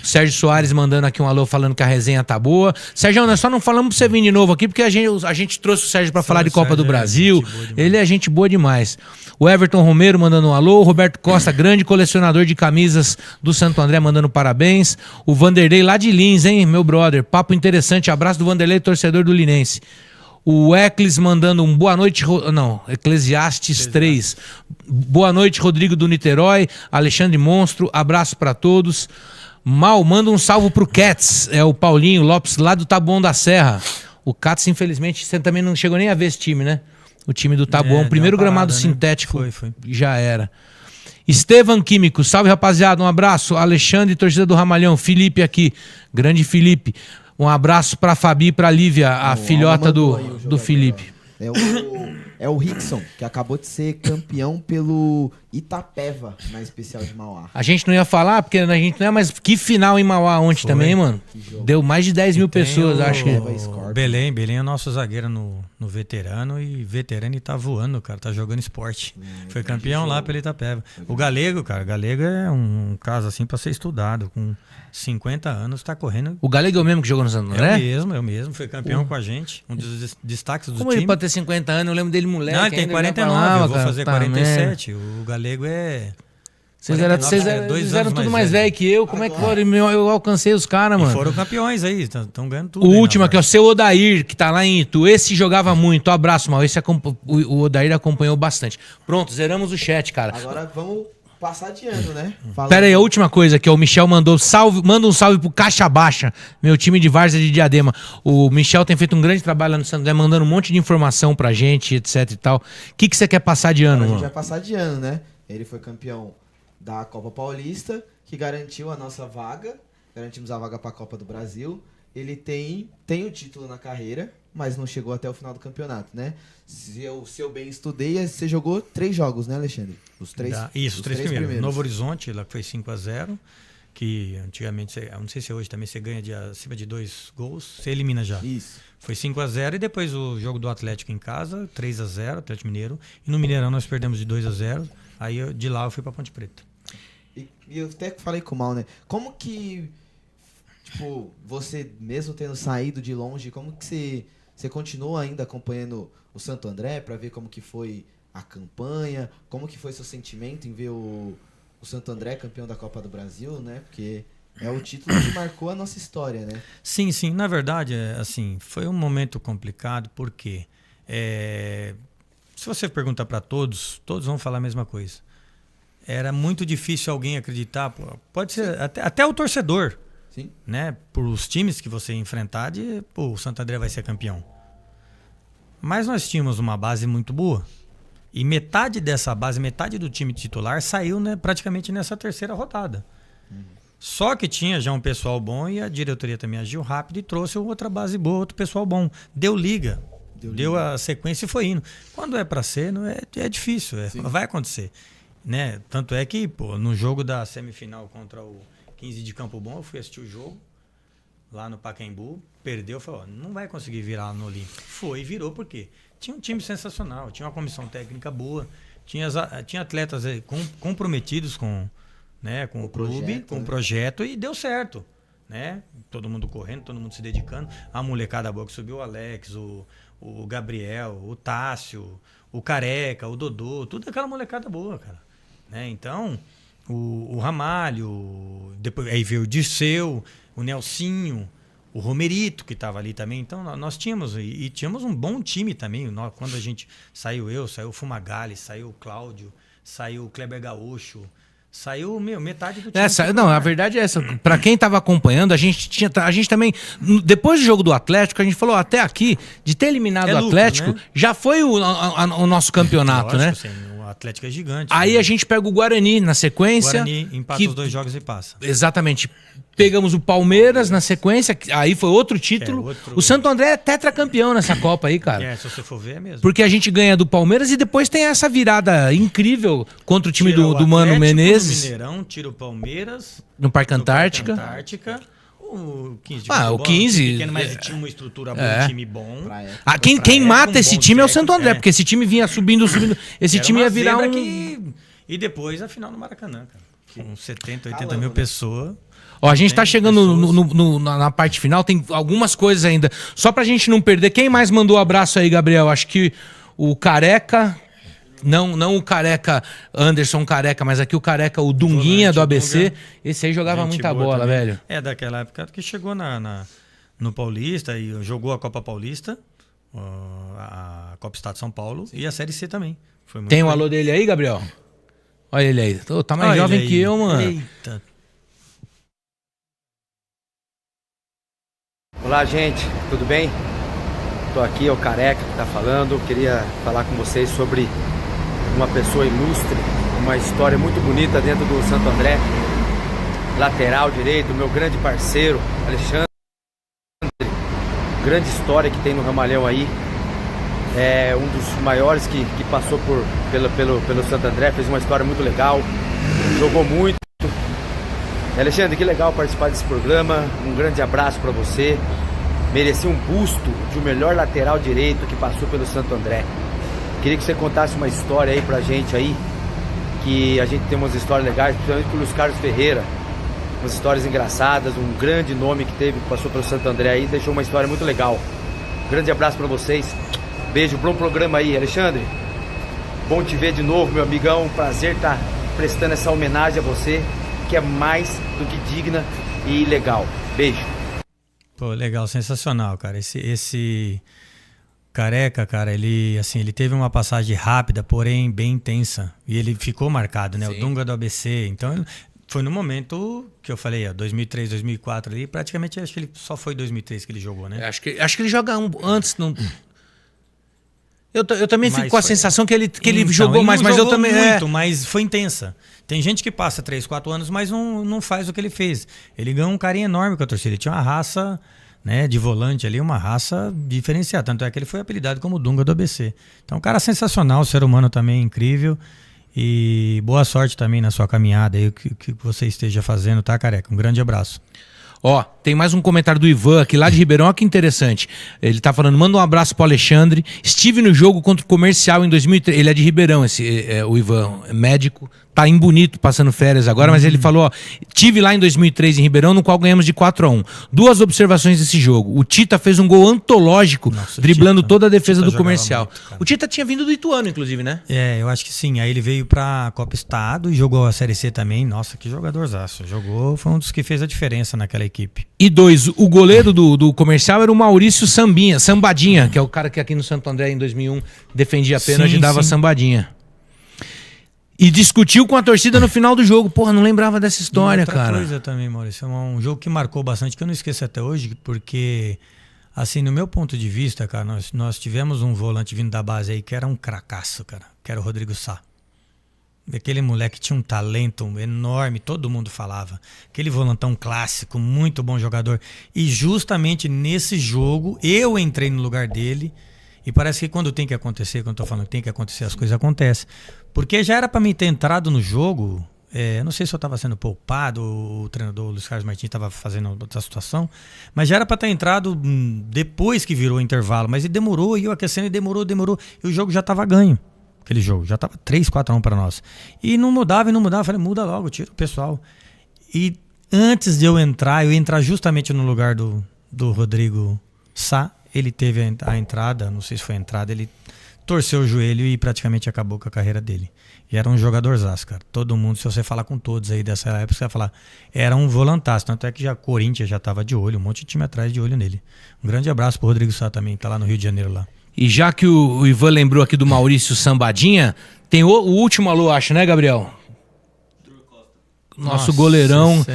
O Sérgio Soares mandando aqui um alô falando que a resenha tá boa. Sérgio, nós só não falamos pra você vir de novo aqui, porque a gente trouxe o Sérgio pra falar de Copa do Brasil. Ele é gente boa demais. O Everton Romero mandando um alô. O Roberto Costa, grande colecionador de camisas do Santo André, mandando parabéns. O Vanderlei lá de Lins, hein, meu brother. Papo interessante. Abraço do Vanderlei, torcedor do Linense. O Eclis mandando um boa noite... Eclesiastes 3. Boa noite, Rodrigo do Niterói. Alexandre Monstro. Abraço pra todos. Mal, manda um salve pro Cats. É o Paulinho Lopes, lá do Taboão da Serra. O Cats, infelizmente, você também não chegou nem a ver esse time, né? O time do Taboão. Primeiro parada, gramado sintético. Foi. Já era. Estevam Químico. Salve, rapaziada. Um abraço. Alexandre, torcida do Ramalhão. Felipe aqui. Grande Felipe. Um abraço pra Fabi e pra Lívia, a filhota do Felipe. É o Rickson, que acabou de ser campeão pelo Itapeva, na especial de Mauá. A gente não ia falar, porque a gente não é, mas que final em Mauá ontem também, mano. Deu mais de 10 mil pessoas, acho que. Belém é nosso zagueiro no veterano, e veterano e tá voando, cara, tá jogando esporte. Foi campeão lá pelo Itapeva. O Galego, cara, é um caso assim pra ser estudado, com 50 anos, tá correndo. O Galego é o mesmo que jogou no Santo André? Eu mesmo, foi campeão com a gente, um dos destaques do time. Como ele pode ter 50 anos? Eu lembro dele moleque. Não, ele tem 49, eu vou fazer 47. O Galego é... Vocês eram tudo mais velho que eu. Como é que eu alcancei os caras, mano? Foram campeões aí, estão ganhando tudo. O último aqui, ó, o seu Odair, que tá lá em Itu. Esse jogava muito. Abraço, mal. O Odair acompanhou bastante. Pronto, zeramos o chat, cara. Agora vamos passar de ano, né? Pera aí, a última coisa que o Michel mandou. Manda um salve pro Caixa Baixa, meu time de várzea de Diadema. O Michel tem feito um grande trabalho lá no Santo André, mandando um monte de informação pra gente, etc e tal. O que você quer passar de ano, mano? A gente vai passar de ano, né? Ele foi campeão da Copa Paulista, que garantiu a nossa vaga. Garantimos a vaga pra Copa do Brasil. Ele tem o título na carreira, mas não chegou até o final do campeonato, né? Se eu bem estudei, você jogou 3 jogos, né, Alexandre? Os três primeiros. Novo Horizonte, lá que foi 5-0, que antigamente, eu não sei se hoje também você ganha acima de 2 gols, você elimina já. Isso. Foi 5-0, e depois o jogo do Atlético em casa, 3-0, Atlético Mineiro. E no Mineirão nós perdemos de 2-0, aí de lá eu fui pra Ponte Preta. E eu até falei com o Mal, né? Como que, tipo, você mesmo tendo saído de longe, como que você continua ainda acompanhando o Santo André pra ver como que foi a campanha? Como que foi seu sentimento em ver o Santo André campeão da Copa do Brasil, né? Porque é o título que marcou a nossa história, né? Sim, sim. Na verdade, assim, foi um momento complicado porque se você perguntar para todos vão falar a mesma coisa. Era muito difícil alguém acreditar, pode ser até o torcedor, Sim. né? Por os times que você enfrentar, o Santo André vai ser campeão. Mas nós tínhamos uma base muito boa. E metade dessa base, metade do time titular saiu, né, praticamente nessa terceira rodada. Só que tinha já um pessoal bom e a diretoria também agiu rápido e trouxe outra base boa, outro pessoal bom. Deu liga. Deu a sequência e foi indo. Quando é para ser, não é difícil, vai acontecer. Né? Tanto é que no jogo da semifinal contra o 15 de Campo Bom, eu fui assistir o jogo lá no Pacaembu, perdeu, falou, não vai conseguir virar no Olímpico. Foi e virou, por quê? Tinha um time sensacional, tinha uma comissão técnica boa, tinha atletas comprometidos com o clube, com o projeto, e deu certo. Né? Todo mundo correndo, todo mundo se dedicando. A molecada boa que subiu, o Alex, o Gabriel, o Tássio, o Careca, o Dodô, tudo aquela molecada boa, cara. Né? Então, o Ramalho, depois aí veio o Dirceu, o Nelsinho, o Romerito, que estava ali também. Então, nós tínhamos, e tínhamos um bom time também. Quando a gente saiu o Fumagalli, saiu o Cláudio, saiu o Kleber Gaúcho, saiu metade do time. Não, a verdade é essa. Para quem estava acompanhando, a gente também, depois do jogo do Atlético, a gente falou até aqui, de ter eliminado o Atlético, né? já foi o nosso campeonato, lógico, né? Sim, o Atlético é gigante. Aí né? a gente pega o Guarani na sequência. Guarani empata os 2 jogos e passa. Exatamente. Pegamos o Palmeiras na sequência, aí foi outro título. O Santo André é tetracampeão nessa Copa aí, cara. Se você for ver, é mesmo. Porque a gente ganha do Palmeiras e depois tem essa virada incrível contra o time do Mano Menezes. No Mineirão, tira o Palmeiras. No Parque Antártica. O 15 o 15. Pequeno, mas tinha uma estrutura boa, um time bom. Quem mata esse time é o Santo André, porque esse time vinha subindo. Esse time ia virar E depois a final no Maracanã, cara. Com 70, 80 mil pessoas. Ó, a gente tá chegando na parte final, tem algumas coisas ainda. Só pra gente não perder, quem mais mandou abraço aí, Gabriel? Acho que o Careca, não o Careca, Anderson Careca, mas aqui o Careca, o Dunguinha do ABC. Esse aí jogava muita bola, também. Velho. É daquela época que chegou no Paulista e jogou a Copa Paulista, a Copa Estado de São Paulo. Sim. E a Série C também. Foi muito tem o alô dele aí, Gabriel? Olha ele aí. Tá mais jovem que eu, mano. Eita. Olá, gente, tudo bem? Tô aqui, é o Careca que tá falando. Queria falar com vocês sobre uma pessoa ilustre, uma história muito bonita dentro do Santo André. Lateral direito, meu grande parceiro, Alexandre. Grande história que tem no Ramalhão aí. É um dos maiores que passou pelo Santo André, fez uma história muito legal, jogou muito. Alexandre, que legal participar desse programa. Um grande abraço para você. Merecia um busto de o melhor lateral direito que passou pelo Santo André. Queria que você contasse uma história aí pra gente aí, que a gente tem umas histórias legais, principalmente com o Luiz Carlos Ferreira, umas histórias engraçadas, um grande nome que passou pelo Santo André aí, deixou uma história muito legal. Grande abraço para vocês. Beijo, bom programa aí, Alexandre. Bom te ver de novo, meu amigão. Prazer estar prestando essa homenagem a você, que é mais do que digna e legal. Beijo. Pô, legal, sensacional, cara. Esse Careca, cara, ele teve uma passagem rápida, porém bem intensa. E ele ficou marcado, né? Sim. O Dunga do ABC. Então, foi no momento que eu falei, 2003, 2004 ali. Praticamente, acho que ele só foi 2003 que ele jogou, né? Acho que ele joga antes, não... Eu também fico com a sensação que ele jogou mais, mas eu também... muito, mas foi intensa. Tem gente que passa 3, 4 anos, mas não faz o que ele fez. Ele ganhou um carinho enorme com a torcida. Ele tinha uma raça, né, de volante ali, uma raça diferenciada. Tanto é que ele foi apelidado como Dunga do ABC. Então, um cara sensacional, ser humano também incrível. E boa sorte também na sua caminhada aí, o que você esteja fazendo, tá, Careca? Um grande abraço. Ó, tem mais um comentário do Ivan aqui lá de Ribeirão, olha que interessante. Ele tá falando, manda um abraço pro Alexandre. Estive no jogo contra o Comercial em 2003. Ele é de Ribeirão, o Ivan, médico, tá em Bonito, passando férias agora, mas ele falou, ó, tive lá em 2003 em Ribeirão, no qual ganhamos de 4-1. 2 observações desse jogo. O Tita fez um gol antológico, driblando toda a defesa do Comercial. Muito, o Tita tinha vindo do Ituano, inclusive, né? Eu acho que sim. Aí ele veio pra Copa Estado e jogou a Série C também. Nossa, que jogadorzaço. Jogou, foi um dos que fez a diferença naquela equipe. E 2, o goleiro do Comercial era o Maurício Sambadinha, que é o cara que aqui no Santo André em 2001 defendia a pênalti e dava sambadinha. E discutiu com a torcida no final do jogo. Porra, não lembrava dessa história, outra cara. Outra coisa também, Maurício. É um jogo que marcou bastante, que eu não esqueço até hoje, porque, assim, no meu ponto de vista, cara, nós tivemos um volante vindo da base aí que era um cracaço, cara, que era o Rodrigo Sá. Aquele moleque tinha um talento enorme, todo mundo falava. Aquele volantão clássico, muito bom jogador. E justamente nesse jogo, eu entrei no lugar dele. E parece que quando tem que acontecer, quando eu tô falando que tem que acontecer, as coisas acontecem. Porque já era pra mim ter entrado no jogo, não sei se eu tava sendo poupado, o treinador Luiz Carlos Martins tava fazendo outra situação, mas já era pra ter entrado depois que virou o intervalo. Mas ele demorou, e eu aquecendo, e demorou, e o jogo já tava ganho. Aquele jogo, já tava 3-4-1 pra nós. E não mudava, eu falei, muda logo, tira o pessoal. E antes de eu entrar justamente no lugar do Rodrigo Sá. Ele teve a entrada, não sei se foi a entrada, ele torceu o joelho e praticamente acabou com a carreira dele. E era um jogadorzaço, cara. Todo mundo, se você falar com todos aí dessa época, você vai falar, era um volantaço. Tanto é que já Corinthians já tava de olho, um monte de time atrás de olho nele. Um grande abraço pro Rodrigo Sá também, tá lá no Rio de Janeiro lá. E já que o Ivan lembrou aqui do Maurício Sambadinha, tem o último alô, acho, né, Gabriel? Nosso goleirão,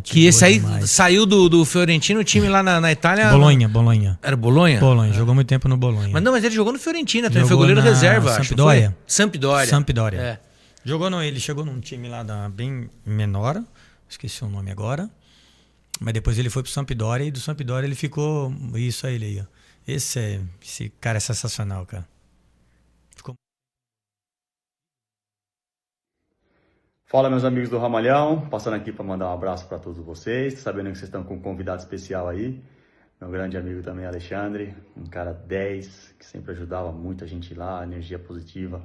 que esse aí demais. Saiu do Fiorentino, o time lá na Itália... Bolonha. Era Bolonha? Bolonha, jogou muito tempo no Bolonha. Mas ele jogou no Fiorentina também, foi goleiro reserva, Sampdoria. Sampdoria. Sampdoria. É. Ele chegou num time lá bem menor, esqueci o nome agora, mas depois ele foi pro Sampdoria e do Sampdoria ele ficou... Isso aí, ó. Esse cara é sensacional, cara. Fala, meus amigos do Ramalhão, passando aqui para mandar um abraço para todos vocês, sabendo que vocês estão com um convidado especial aí, meu grande amigo também, Alexandre, um cara 10, que sempre ajudava muito a gente lá, energia positiva,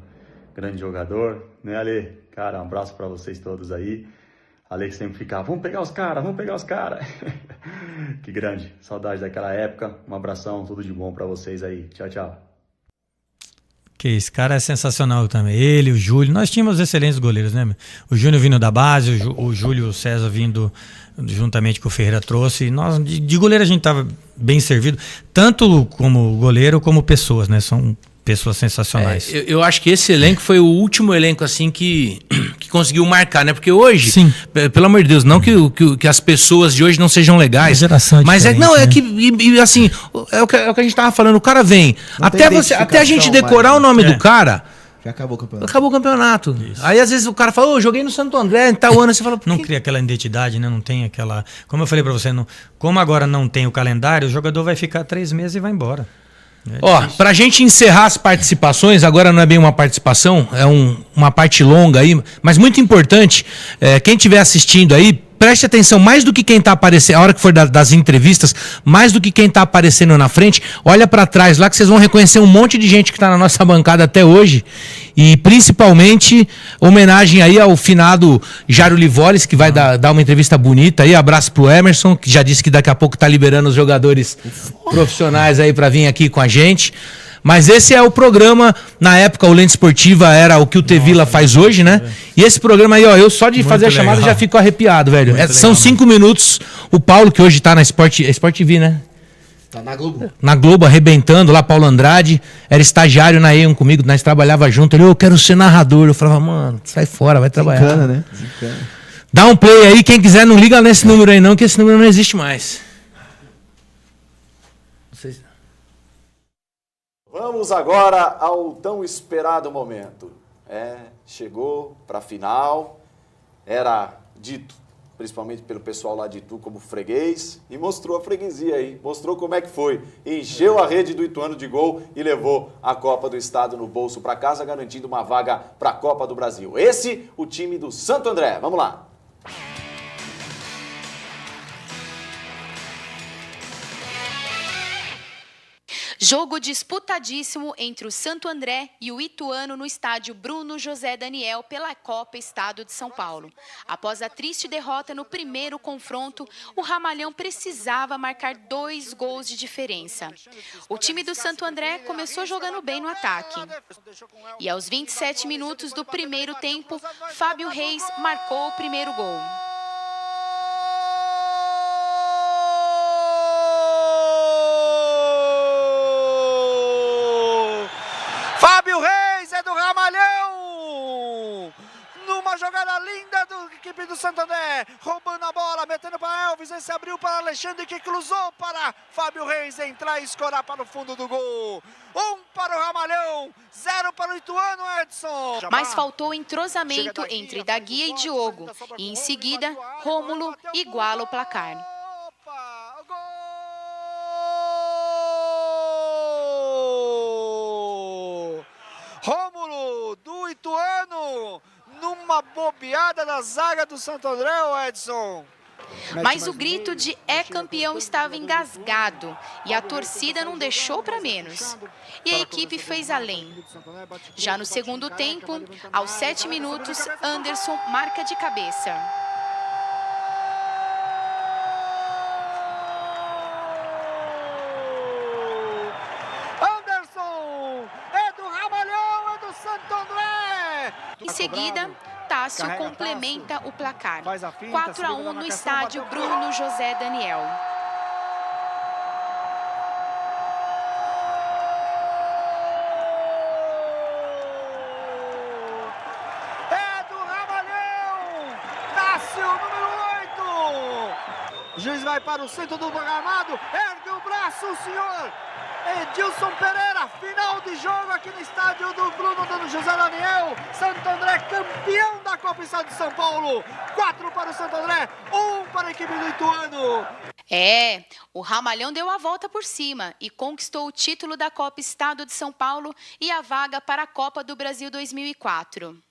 grande jogador, né, Ale? Cara, um abraço para vocês todos aí. Ale que sempre ficava, vamos pegar os caras. Que grande, saudade daquela época, um abração, tudo de bom para vocês aí, tchau. Que esse cara é sensacional também. Ele, o Júlio. Nós tínhamos excelentes goleiros, né? O Júnior vindo da base, o Júlio César vindo juntamente com o Ferreira trouxe. Nós, de goleiro a gente estava bem servido, tanto como goleiro como pessoas, né? São pessoas sensacionais. Eu acho que esse elenco foi o último elenco assim que conseguiu marcar, né? Porque hoje, sim, pelo amor de Deus, não que as pessoas de hoje não sejam legais, mas é que assim, é o que a gente tava falando, o cara vem, até a gente decorar o nome do cara, já acabou o campeonato. Acabou o campeonato. Isso. Aí às vezes o cara fala, joguei no Santo André, em tal ano, você fala... Não cria aquela identidade, né? Não tem aquela... Como eu falei pra você, como agora não tem o calendário, o jogador vai ficar 3 meses e vai embora. Pra gente encerrar as participações, agora não é bem uma participação, é uma parte longa aí, mas muito importante, quem estiver assistindo aí, preste atenção, mais do que quem tá aparecendo, a hora que for das entrevistas, mais do que quem tá aparecendo na frente, olha pra trás lá que vocês vão reconhecer um monte de gente que tá na nossa bancada até hoje, e principalmente homenagem aí ao finado Jairo Livoles, que vai dar uma entrevista bonita aí, abraço pro Emerson, que já disse que daqui a pouco tá liberando os jogadores profissionais aí pra vir aqui com a gente. Mas esse é o programa, na época o Lente Esportiva era o que o T-Vila faz hoje, né? E esse programa aí, eu só de muito fazer a chamada já fico arrepiado, velho. São 5 minutos, o Paulo, que hoje tá na Sport TV, né? Tá na Globo. Na Globo, arrebentando lá, Paulo Andrade, era estagiário na E1 comigo, nós trabalhava junto, ele, eu quero ser narrador. Eu falava, mano, sai fora, vai trabalhar. Desencana, né? Desencana. Dá um play aí, quem quiser não liga nesse número aí não, que esse número não existe mais. Vamos agora ao tão esperado momento. Chegou para a final, era dito, principalmente pelo pessoal lá de Itu, como freguês, e mostrou a freguesia aí, mostrou como é que foi. Encheu a rede do Ituano de gol e levou a Copa do Estado no bolso para casa, garantindo uma vaga para a Copa do Brasil. Esse, o time do Santo André. Vamos lá. Jogo disputadíssimo entre o Santo André e o Ituano no estádio Bruno José Daniel pela Copa Estado de São Paulo. Após a triste derrota no primeiro confronto, o Ramalhão precisava marcar 2 gols de diferença. O time do Santo André começou jogando bem no ataque. E aos 27 minutos do primeiro tempo, Fábio Reis marcou o primeiro gol. Fábio Reis é do Ramalhão, numa jogada linda da equipe do Santo André, roubando a bola, metendo para Elvis, esse abriu para Alexandre, que cruzou para Fábio Reis entrar e escorar para o fundo do gol. 1 para o Ramalhão, 0 para o Ituano, Edson. Mas faltou entrosamento entre Daguia e Diogo, e em seguida, Rômulo iguala o placar. Rômulo do Ituano, numa bobeada da zaga do Santo André, Edson. Mas o grito de "é campeão" estava engasgado e a torcida não deixou para menos. E a equipe fez além. Já no segundo tempo, aos 7 minutos, Anderson marca de cabeça. Em seguida, Tássio complementa o placar. 4-1 no estádio Bruno José Daniel. É do Ramalhão! Tássio, número 8! O juiz vai para o centro do gramado, ergue o braço, o senhor Edilson Pereira, final de jogo aqui no estádio do Bruno José Daniel. Santo André campeão da Copa Estado de São Paulo. 4 para o Santo André, 1 para a equipe do Ituano. O Ramalhão deu a volta por cima e conquistou o título da Copa Estado de São Paulo e a vaga para a Copa do Brasil 2004.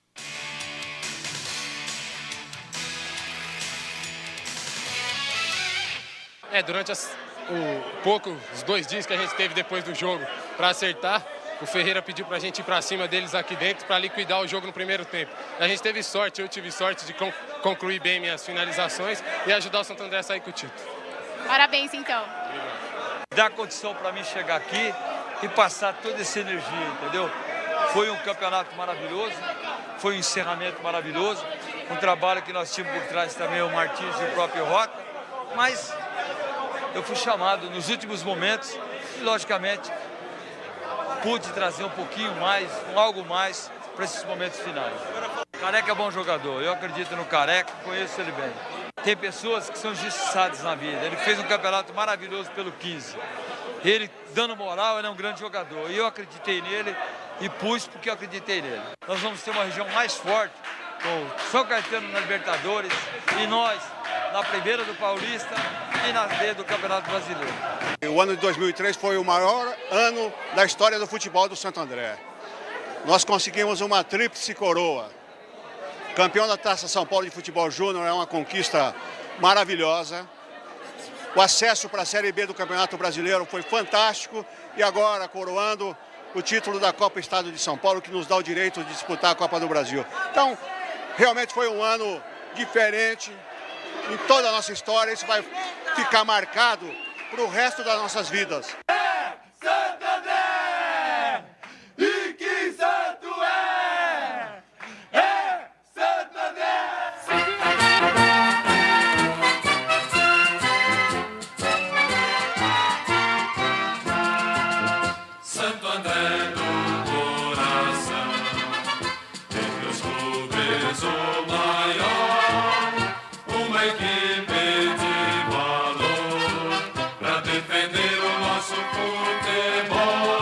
Durante os 2 dias que a gente teve depois do jogo para acertar, o Ferreira pediu para a gente ir para cima deles aqui dentro para liquidar o jogo no primeiro tempo. A gente teve sorte, eu tive sorte de concluir bem minhas finalizações e ajudar o Santo André a sair com o título. Parabéns, então. Dá condição para mim chegar aqui e passar toda essa energia, entendeu? Foi um campeonato maravilhoso, foi um encerramento maravilhoso, um trabalho que nós tínhamos por trás também, o Martins e o próprio Rota, mas eu fui chamado nos últimos momentos e, logicamente, pude trazer um pouquinho mais, algo mais para esses momentos finais. Careca é bom jogador, eu acredito no Careca, conheço ele bem. Tem pessoas que são injustiçadas na vida, ele fez um campeonato maravilhoso pelo 15. Ele, dando moral, ele é um grande jogador e eu acreditei nele e pus porque eu acreditei nele. Nós vamos ter uma região mais forte, com São Caetano na Libertadores e nós na primeira do Paulista e na B do Campeonato Brasileiro. O ano de 2003 foi o maior ano da história do futebol do Santo André. Nós conseguimos uma tríplice coroa. Campeão da Taça São Paulo de Futebol Júnior é uma conquista maravilhosa. O acesso para a Série B do Campeonato Brasileiro foi fantástico e agora coroando o título da Copa Estado de São Paulo, que nos dá o direito de disputar a Copa do Brasil. Então, realmente foi um ano diferente em toda a nossa história. Isso vai ficar marcado para o resto das nossas vidas. Santo André! E que santo é! É Santo André! Santo André do coração, entre os clubes o maior, uma equipe de valor, pra defender o nosso futebol,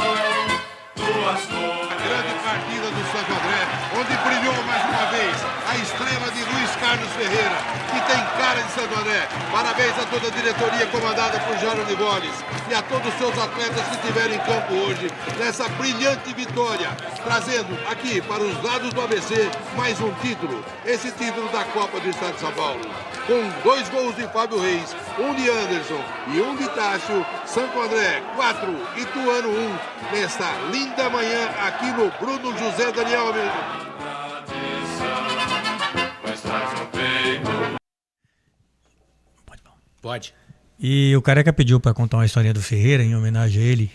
duas cores. Grande partida do Santo André, onde brilhou mais uma vez a estrela de Luiz Carlos. Carlos Ferreira, que tem cara de Santo André. Parabéns a toda a diretoria comandada por Jairo Niboles e a todos os seus atletas que estiveram em campo hoje nessa brilhante vitória, trazendo aqui para os lados do ABC mais um título, esse título da Copa do Estado de São Paulo. Com 2 gols de Fábio Reis, um de Anderson e um de Tássio, Santo André 4, Ituano 1, nesta linda manhã aqui no Bruno José Daniel, amigo. Pode. E o Careca pediu para contar uma historinha do Ferreira em homenagem a ele.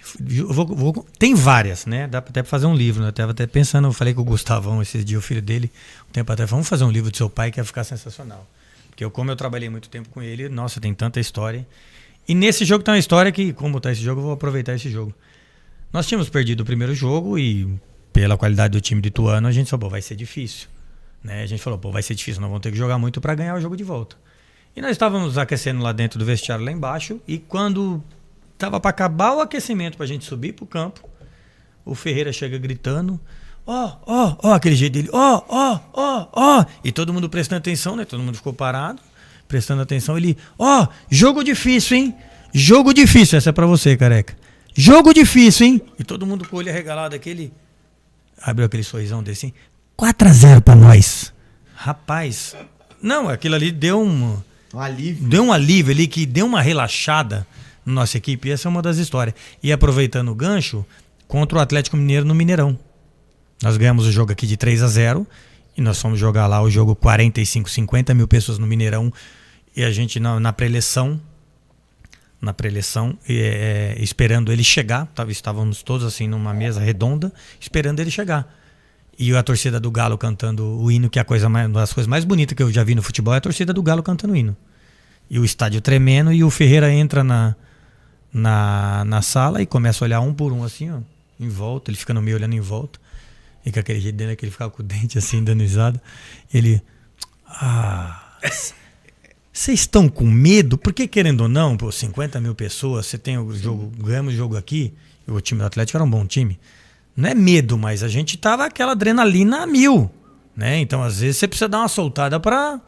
Tem várias, né? Dá até para fazer um livro, né? Eu tava até pensando, eu falei com o Gustavão esses dias, o filho dele, um tempo atrás, vamos fazer um livro do seu pai que ia ficar sensacional. Porque como eu trabalhei muito tempo com ele, nossa, tem tanta história. E nesse jogo tem uma história que, como tá esse jogo, eu vou aproveitar esse jogo. Nós tínhamos perdido o primeiro jogo e pela qualidade do time de Ituano, a gente falou, vai ser difícil. Né? A gente falou, vai ser difícil, nós vamos ter que jogar muito para ganhar o jogo de volta. E nós estávamos aquecendo lá dentro do vestiário, lá embaixo, e quando estava para acabar o aquecimento para a gente subir para o campo, o Ferreira chega gritando, aquele jeito dele, e todo mundo prestando atenção, né? Todo mundo ficou parado, prestando atenção, ele, jogo difícil, hein? Jogo difícil, essa é para você, Careca. Jogo difícil, hein? E todo mundo com o olho arregalado, aquele, abriu aquele sorrisão desse, 4-0 para nós. Rapaz, não, aquilo ali deu um alívio. Deu um alívio ali, que deu uma relaxada na nossa equipe. Essa é uma das histórias. E aproveitando o gancho, contra o Atlético Mineiro no Mineirão. Nós ganhamos o jogo aqui de 3-0 e nós fomos jogar lá o jogo 45, 50 mil pessoas no Mineirão. E a gente na pré-eleição, esperando ele chegar. Estávamos todos assim numa mesa redonda, esperando ele chegar. E a torcida do Galo cantando o hino, que é uma das coisas mais bonitas que eu já vi no futebol, é a torcida do Galo cantando o hino. E o estádio tremendo, e o Ferreira entra na sala e começa a olhar um por um, assim, ó, em volta. Ele fica no meio olhando em volta. E com aquele jeito dele, que ele ficava com o dente assim, dando risada. Ele... Vocês estão com medo? Porque, querendo ou não, 50 mil pessoas, você tem o jogo, ganhamos o jogo aqui, e o time do Atlético era um bom time. Não é medo, mas a gente tava aquela adrenalina a 1000, né? Então, às vezes, você precisa dar uma soltada pra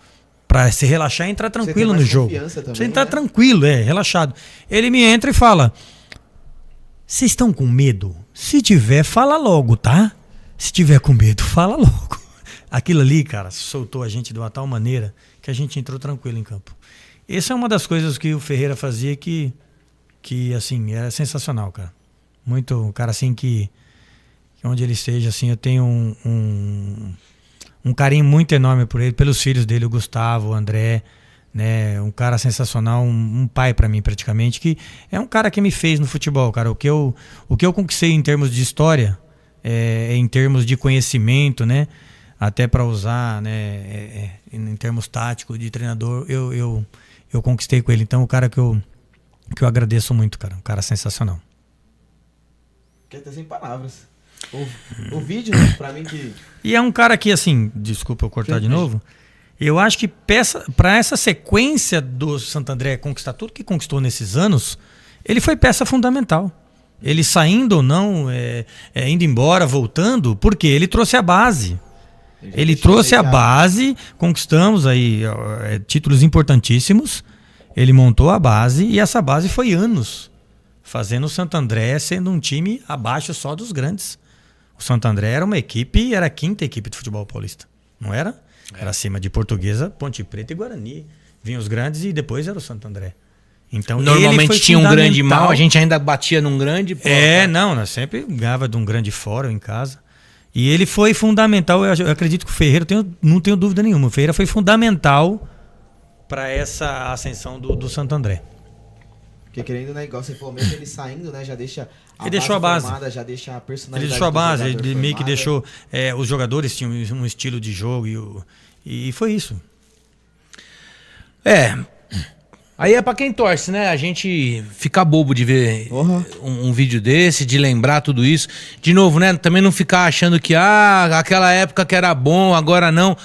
se relaxar e entrar tranquilo no jogo. Também, você entrar tranquilo, relaxado. Ele me entra e fala, vocês estão com medo? Se tiver, fala logo, tá? Se tiver com medo, fala logo. Aquilo ali, cara, soltou a gente de uma tal maneira que a gente entrou tranquilo em campo. Essa é uma das coisas que o Ferreira fazia que assim, era sensacional, cara. Muito, um cara assim que onde ele esteja, assim, eu tenho um carinho muito enorme por ele, pelos filhos dele, o Gustavo, o André, né, um cara sensacional, um pai para mim praticamente, que é um cara que me fez no futebol, cara. O que eu conquistei em termos de história, em termos de conhecimento, né, até para usar, né, em termos táticos de treinador, eu conquistei com ele. Então, o cara que eu agradeço muito, cara, um cara sensacional. Quer ter sem palavras. O vídeo, né, pra mim que... E é um cara que, assim, desculpa eu cortar de novo, eu acho que para essa sequência do Santo André conquistar tudo que conquistou nesses anos, ele foi peça fundamental. Ele saindo ou não, indo embora, voltando, porque ele trouxe a base. Ele trouxe a base, conquistamos aí títulos importantíssimos, ele montou a base e essa base foi anos fazendo o Santo André sendo um time abaixo só dos grandes. O Santo André era uma equipe, era a 5ª equipe de futebol paulista, não era? Era acima de Portuguesa, Ponte Preta e Guarani. Vinham os grandes e depois era o Santo André. Então, normalmente tinha um grande mal, a gente ainda batia num grande. Nós sempre ganhava de um grande fora ou em casa. E ele foi fundamental, eu acredito que o Ferreira, não tenho dúvida nenhuma, o Ferreira foi fundamental para essa ascensão do Santo André. Porque querendo, né, igual você falou, mesmo ele saindo, né, já deixa ele deixou a base formada, já deixa a personalidade. Ele deixou a base, ele meio que deixou, os jogadores tinham um estilo de jogo e foi isso. Aí é pra quem torce, né? A gente fica bobo de ver um vídeo desse, de lembrar tudo isso. De novo, né? Também não ficar achando que aquela época que era bom, agora não.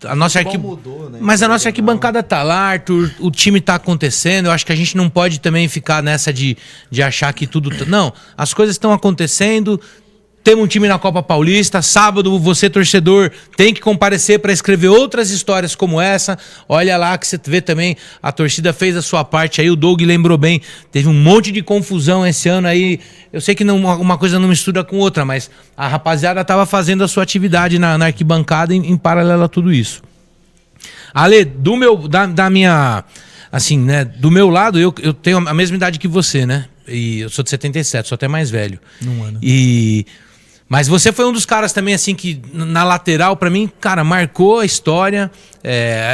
A nossa mudou, né? Mas a nossa arquibancada tá lá, Arthur, o time tá acontecendo. Eu acho que a gente não pode também ficar nessa de achar que tudo... Não, as coisas estão acontecendo. Temos um time na Copa Paulista. Sábado, você, torcedor, tem que comparecer para escrever outras histórias como essa. Olha lá que você vê também, a torcida fez a sua parte aí. O Doug lembrou bem, teve um monte de confusão esse ano aí. Eu sei que não, uma coisa não mistura com outra, mas a rapaziada estava fazendo a sua atividade na arquibancada em paralelo a tudo isso. Ale, do meu lado, eu tenho a mesma idade que você, né? E eu sou de 77, sou até mais velho. Um ano. Mas você foi um dos caras também, assim, que na lateral, pra mim, cara, marcou a história.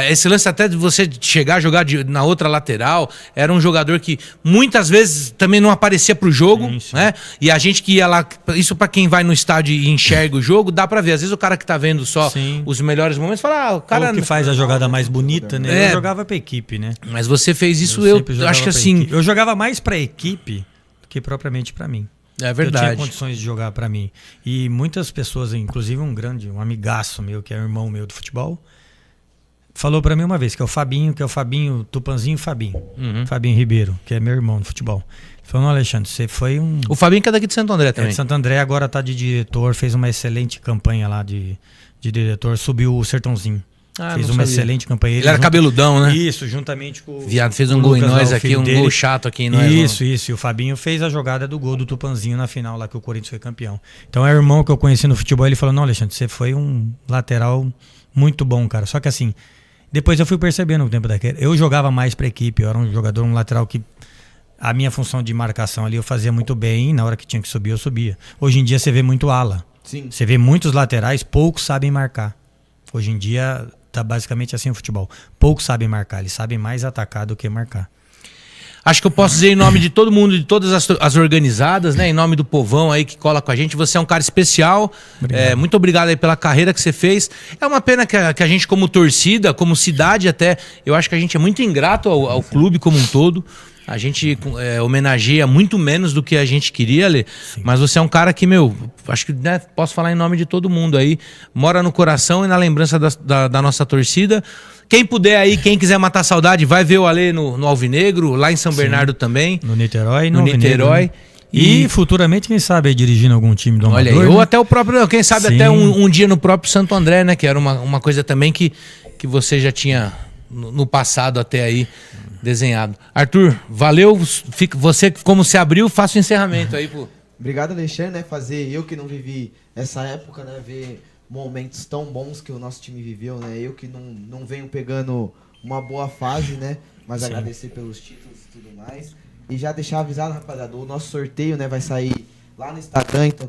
Esse lance até de você chegar a jogar na outra lateral, era um jogador que muitas vezes também não aparecia pro jogo, né? E a gente que ia lá, isso pra quem vai no estádio e enxerga o jogo, dá pra ver. Às vezes o cara que tá vendo só os melhores momentos fala, o cara... Ou que faz a jogada mais bonita, né? Eu jogava pra equipe, né? Mas você fez isso, eu acho que assim... Eu jogava mais pra equipe do que propriamente pra mim. É verdade. Eu tinha condições de jogar pra mim. E muitas pessoas, inclusive um amigaço meu, que é irmão meu do futebol, falou pra mim uma vez, que é o Fabinho, Tupanzinho Fabinho. Fabinho Ribeiro, que é meu irmão do futebol. Ele falou, não, Alexandre, você foi um... O Fabinho que é daqui de Santo André também. É de Santo André, agora tá de diretor, fez uma excelente campanha lá de diretor, subiu o Sertãozinho. Fez uma excelente campanha. Ele era cabeludão, né? Isso, juntamente com o... Viado, fez um gol em nós aqui, um gol chato aqui em nós. Isso. E o Fabinho fez a jogada do gol do Tupanzinho na final lá que o Corinthians foi campeão. Então é o irmão que eu conheci no futebol, ele falou, não, Alexandre, você foi um lateral muito bom, cara. Só que assim, depois eu fui percebendo o tempo daquele. Eu jogava mais pra equipe, eu era um jogador, um lateral que a minha função de marcação ali eu fazia muito bem, na hora que tinha que subir, eu subia. Hoje em dia você vê muito ala. Sim. Você vê muitos laterais, poucos sabem marcar. Hoje em dia... Tá basicamente assim o futebol. Poucos sabem marcar, eles sabem mais atacar do que marcar. Acho que eu posso dizer em nome de todo mundo, de todas as organizadas, né? Em nome do povão aí que cola com a gente. Você é um cara especial. Muito obrigado aí pela carreira que você fez. É uma pena que a gente, como torcida, como cidade até, eu acho que a gente é muito ingrato ao clube como um todo. A gente homenageia muito menos do que a gente queria, Lê. Mas você é um cara que, acho que posso falar em nome de todo mundo aí. Mora no coração e na lembrança da nossa torcida. Quem puder aí, quem quiser matar saudade, vai ver o Alê no Alvinegro, lá em São Bernardo também. No Niterói, no Niterói. Né? E futuramente, quem sabe, dirigindo algum time do Olha Amador, aí, ou né? até o próprio, quem sabe até um dia no próprio Santo André, né? Que era uma coisa também que você já tinha no passado até aí desenhado. Arthur, valeu. Você, como se abriu, faça o encerramento aí, pô. Obrigado, Alexandre, né? Fazer eu que não vivi essa época, né? Ver momentos tão bons que o nosso time viveu, né? Eu que não venho pegando uma boa fase, né? Mas agradecer pelos títulos e tudo mais. E já deixar avisado, rapaziada, o nosso sorteio, né, vai sair lá no Instagram, então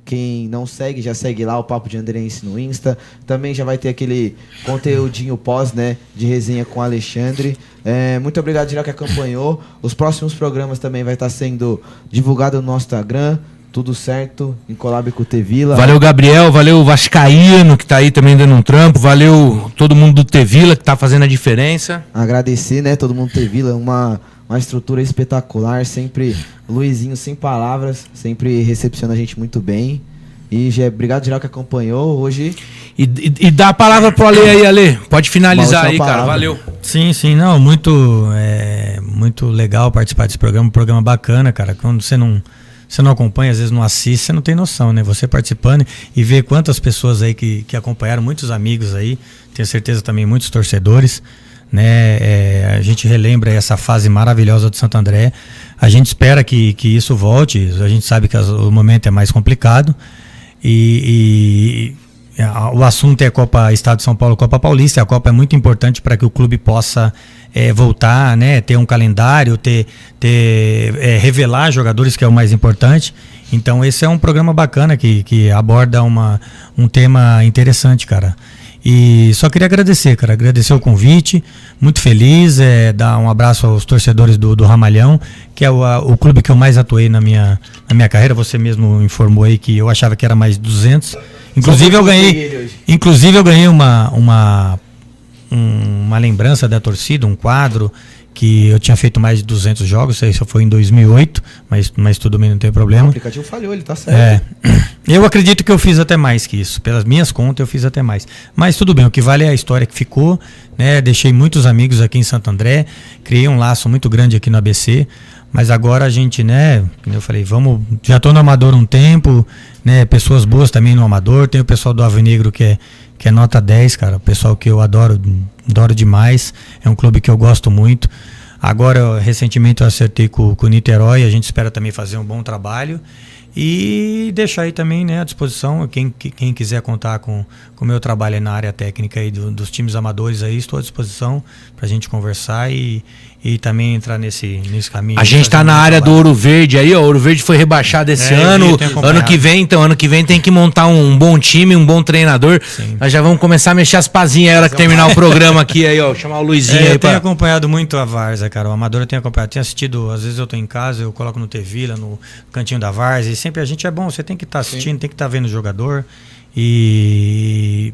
quem não segue, já segue lá o Papo de Andrense no Insta. Também já vai ter aquele conteúdinho pós, né, de resenha com o Alexandre. Muito obrigado, geral, que acompanhou. Os próximos programas também vai estar sendo divulgado no nosso Instagram. Tudo certo, em collab com o Tevila. Valeu, Gabriel, valeu o Vascaíno, que tá aí também dando um trampo. Valeu todo mundo do Tevila, que tá fazendo a diferença. Agradecer, né, todo mundo do Tevila, uma estrutura espetacular, sempre Luizinho sem palavras, sempre recepciona a gente muito bem. E obrigado, geral, que acompanhou hoje. E dá a palavra pro Ale aí, Ale. Pode finalizar aí, cara. Valeu. Sim, não, muito legal participar desse programa, um programa bacana, cara. Quando você não acompanha, às vezes não assiste, você não tem noção, né? Você participando e ver quantas pessoas aí que acompanharam, muitos amigos aí, tenho certeza também muitos torcedores, né? A gente relembra essa fase maravilhosa do Santo André. A gente espera que isso volte. A gente sabe que o momento é mais complicado e o assunto é Copa Estado de São Paulo, Copa Paulista. A Copa é muito importante para que o clube possa voltar, né? Ter um calendário, revelar jogadores, que é o mais importante. Então esse é um programa bacana que aborda um tema interessante, cara. E só queria agradecer, cara, agradecer o convite, muito feliz, dar um abraço aos torcedores do Ramalhão, que é o clube que eu mais atuei na minha carreira. Você mesmo informou aí que eu achava que era mais 200. Inclusive eu ganhei uma lembrança da torcida, um quadro que eu tinha feito mais de 200 jogos, isso foi em 2008, mas tudo bem, não tem problema. O aplicativo falhou, ele tá certo. Eu acredito que eu fiz até mais que isso, pelas minhas contas eu fiz até mais, mas tudo bem, o que vale é a história que ficou, né? Deixei muitos amigos aqui em Santo André, criei um laço muito grande aqui no ABC, Mas agora a gente, né, como eu falei, já tô no Amador um tempo, né, pessoas boas também no Amador, tem o pessoal do Ave Negro que é nota 10, cara, o pessoal que eu adoro demais, é um clube que eu gosto muito. Agora, recentemente eu acertei com o Niterói, a gente espera também fazer um bom trabalho e deixar aí também, né, à disposição, quem quiser contar com o meu trabalho aí na área técnica aí dos times amadores aí, estou à disposição para a gente conversar e também entrar nesse caminho. A gente tá na área do Ouro Verde aí, ó. O Ouro Verde foi rebaixado esse ano. Ano que vem tem que montar um bom time, um bom treinador. Sim. Nós já vamos começar a mexer as pazinhas aí, hora que terminar o programa aqui aí, ó. Chamar o Luizinho aí. Eu tenho acompanhado muito a Várzea, cara. O Amador eu tenho acompanhado. Tenho assistido, às vezes eu tô em casa, eu coloco no T-Vila, no cantinho da Várzea. E sempre a gente é bom, você tem que estar assistindo, tem que estar vendo o jogador. E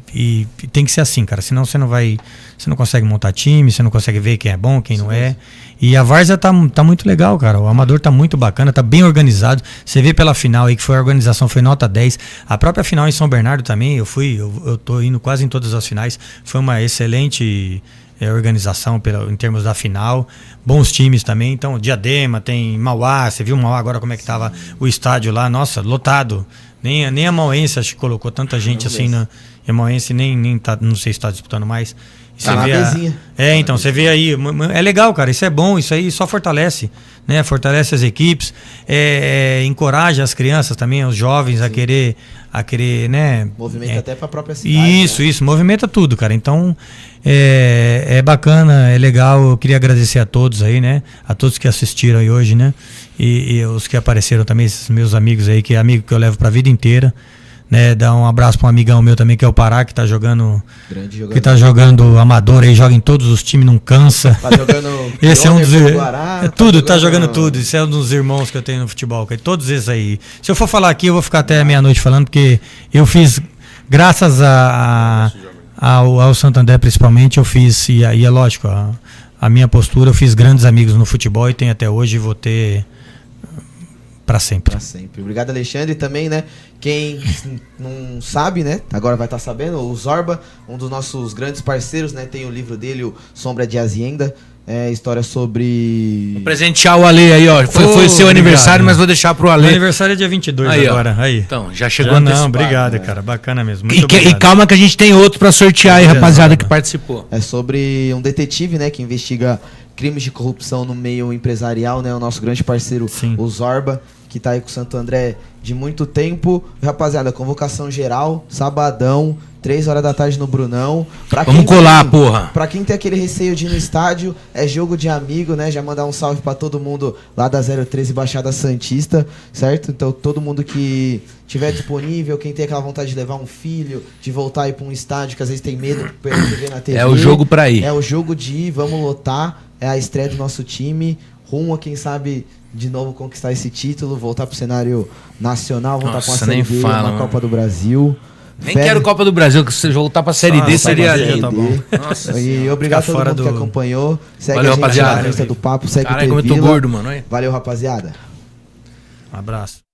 tem que ser assim, cara. Senão você não consegue montar time, você não consegue ver quem é bom, quem não é. E a Várzea tá muito legal, cara. O Amador tá muito bacana, tá bem organizado. Você vê pela final aí que a organização foi nota 10. A própria final em São Bernardo também, eu tô indo quase em todas as finais. Foi uma excelente organização em termos da final. Bons times também. Então, Diadema, tem Mauá. Você viu Mauá agora como é que tava o estádio lá? Nossa, lotado. Nem a Mauense acho que colocou tanta gente assim. E a Mauense nem tá, não sei se está disputando mais. Você vê então você vê aí, é legal, cara, isso é bom, isso aí só fortalece, né? Fortalece as equipes, encoraja as crianças também, os jovens a querer, né? Movimenta até para a própria cidade. Isso, movimenta tudo, cara. Então é bacana, é legal. Eu queria agradecer a todos aí, né? A todos que assistiram aí hoje, né? E os que apareceram também, esses meus amigos aí, que é amigo que eu levo pra vida inteira, né? Dar um abraço para um amigão meu também, que é o Pará, que tá jogando amador aí, joga em todos os times, não cansa. Tá jogando esse é um dos tudo, tá jogando tudo. Esse é um dos irmãos que eu tenho no futebol, cara. Todos esses aí. Se eu for falar aqui, eu vou ficar até meia-noite falando, porque eu fiz, graças ao Santo André principalmente, eu fiz, e é lógico, a minha postura, eu fiz grandes amigos no futebol e tenho até hoje e vou ter para sempre. Pra sempre. Obrigado, Alexandre. E também, né, quem não sabe, né, agora vai estar sabendo, o Zorba, um dos nossos grandes parceiros, né, tem o livro dele, o Sombra de Hacienda, história sobre... Vou presentear o Ale aí, ó. Foi o seu aniversário, mas vou deixar pro Ale. Meu aniversário é dia 22 aí, agora. Aí. Então, já chegou antecipado. Obrigado, cara. Bacana mesmo. E calma que a gente tem outro pra sortear aí, rapaziada, que participou. É sobre um detetive, né, que investiga crimes de corrupção no meio empresarial, né, o nosso grande parceiro, o Zorba, que tá aí com o Santo André de muito tempo. Rapaziada, convocação geral, sabadão, 3 horas da tarde no Brunão. Vamos colar, porra. Pra quem tem aquele receio de ir no estádio, é jogo de amigo, né? Já mandar um salve pra todo mundo lá da 013 Baixada Santista, certo? Então todo mundo que tiver disponível, quem tem aquela vontade de levar um filho, de voltar aí pra um estádio, que às vezes tem medo de ver na TV. É o jogo pra ir. É o jogo de ir, vamos lotar. É a estreia do nosso time. Rumo a, quem sabe, de novo conquistar esse título, voltar pro cenário nacional, voltar com a Série D, na Copa do Brasil. Nem quero Copa do Brasil, que se voltar pra Série D seria... Tá bom. Nossa, e obrigado a todo mundo que acompanhou. Segue Valeu, a gente rapaziada. na lista do papo, segue o Caralho, como eu tô gordo, mano. Valeu, rapaziada. Um abraço.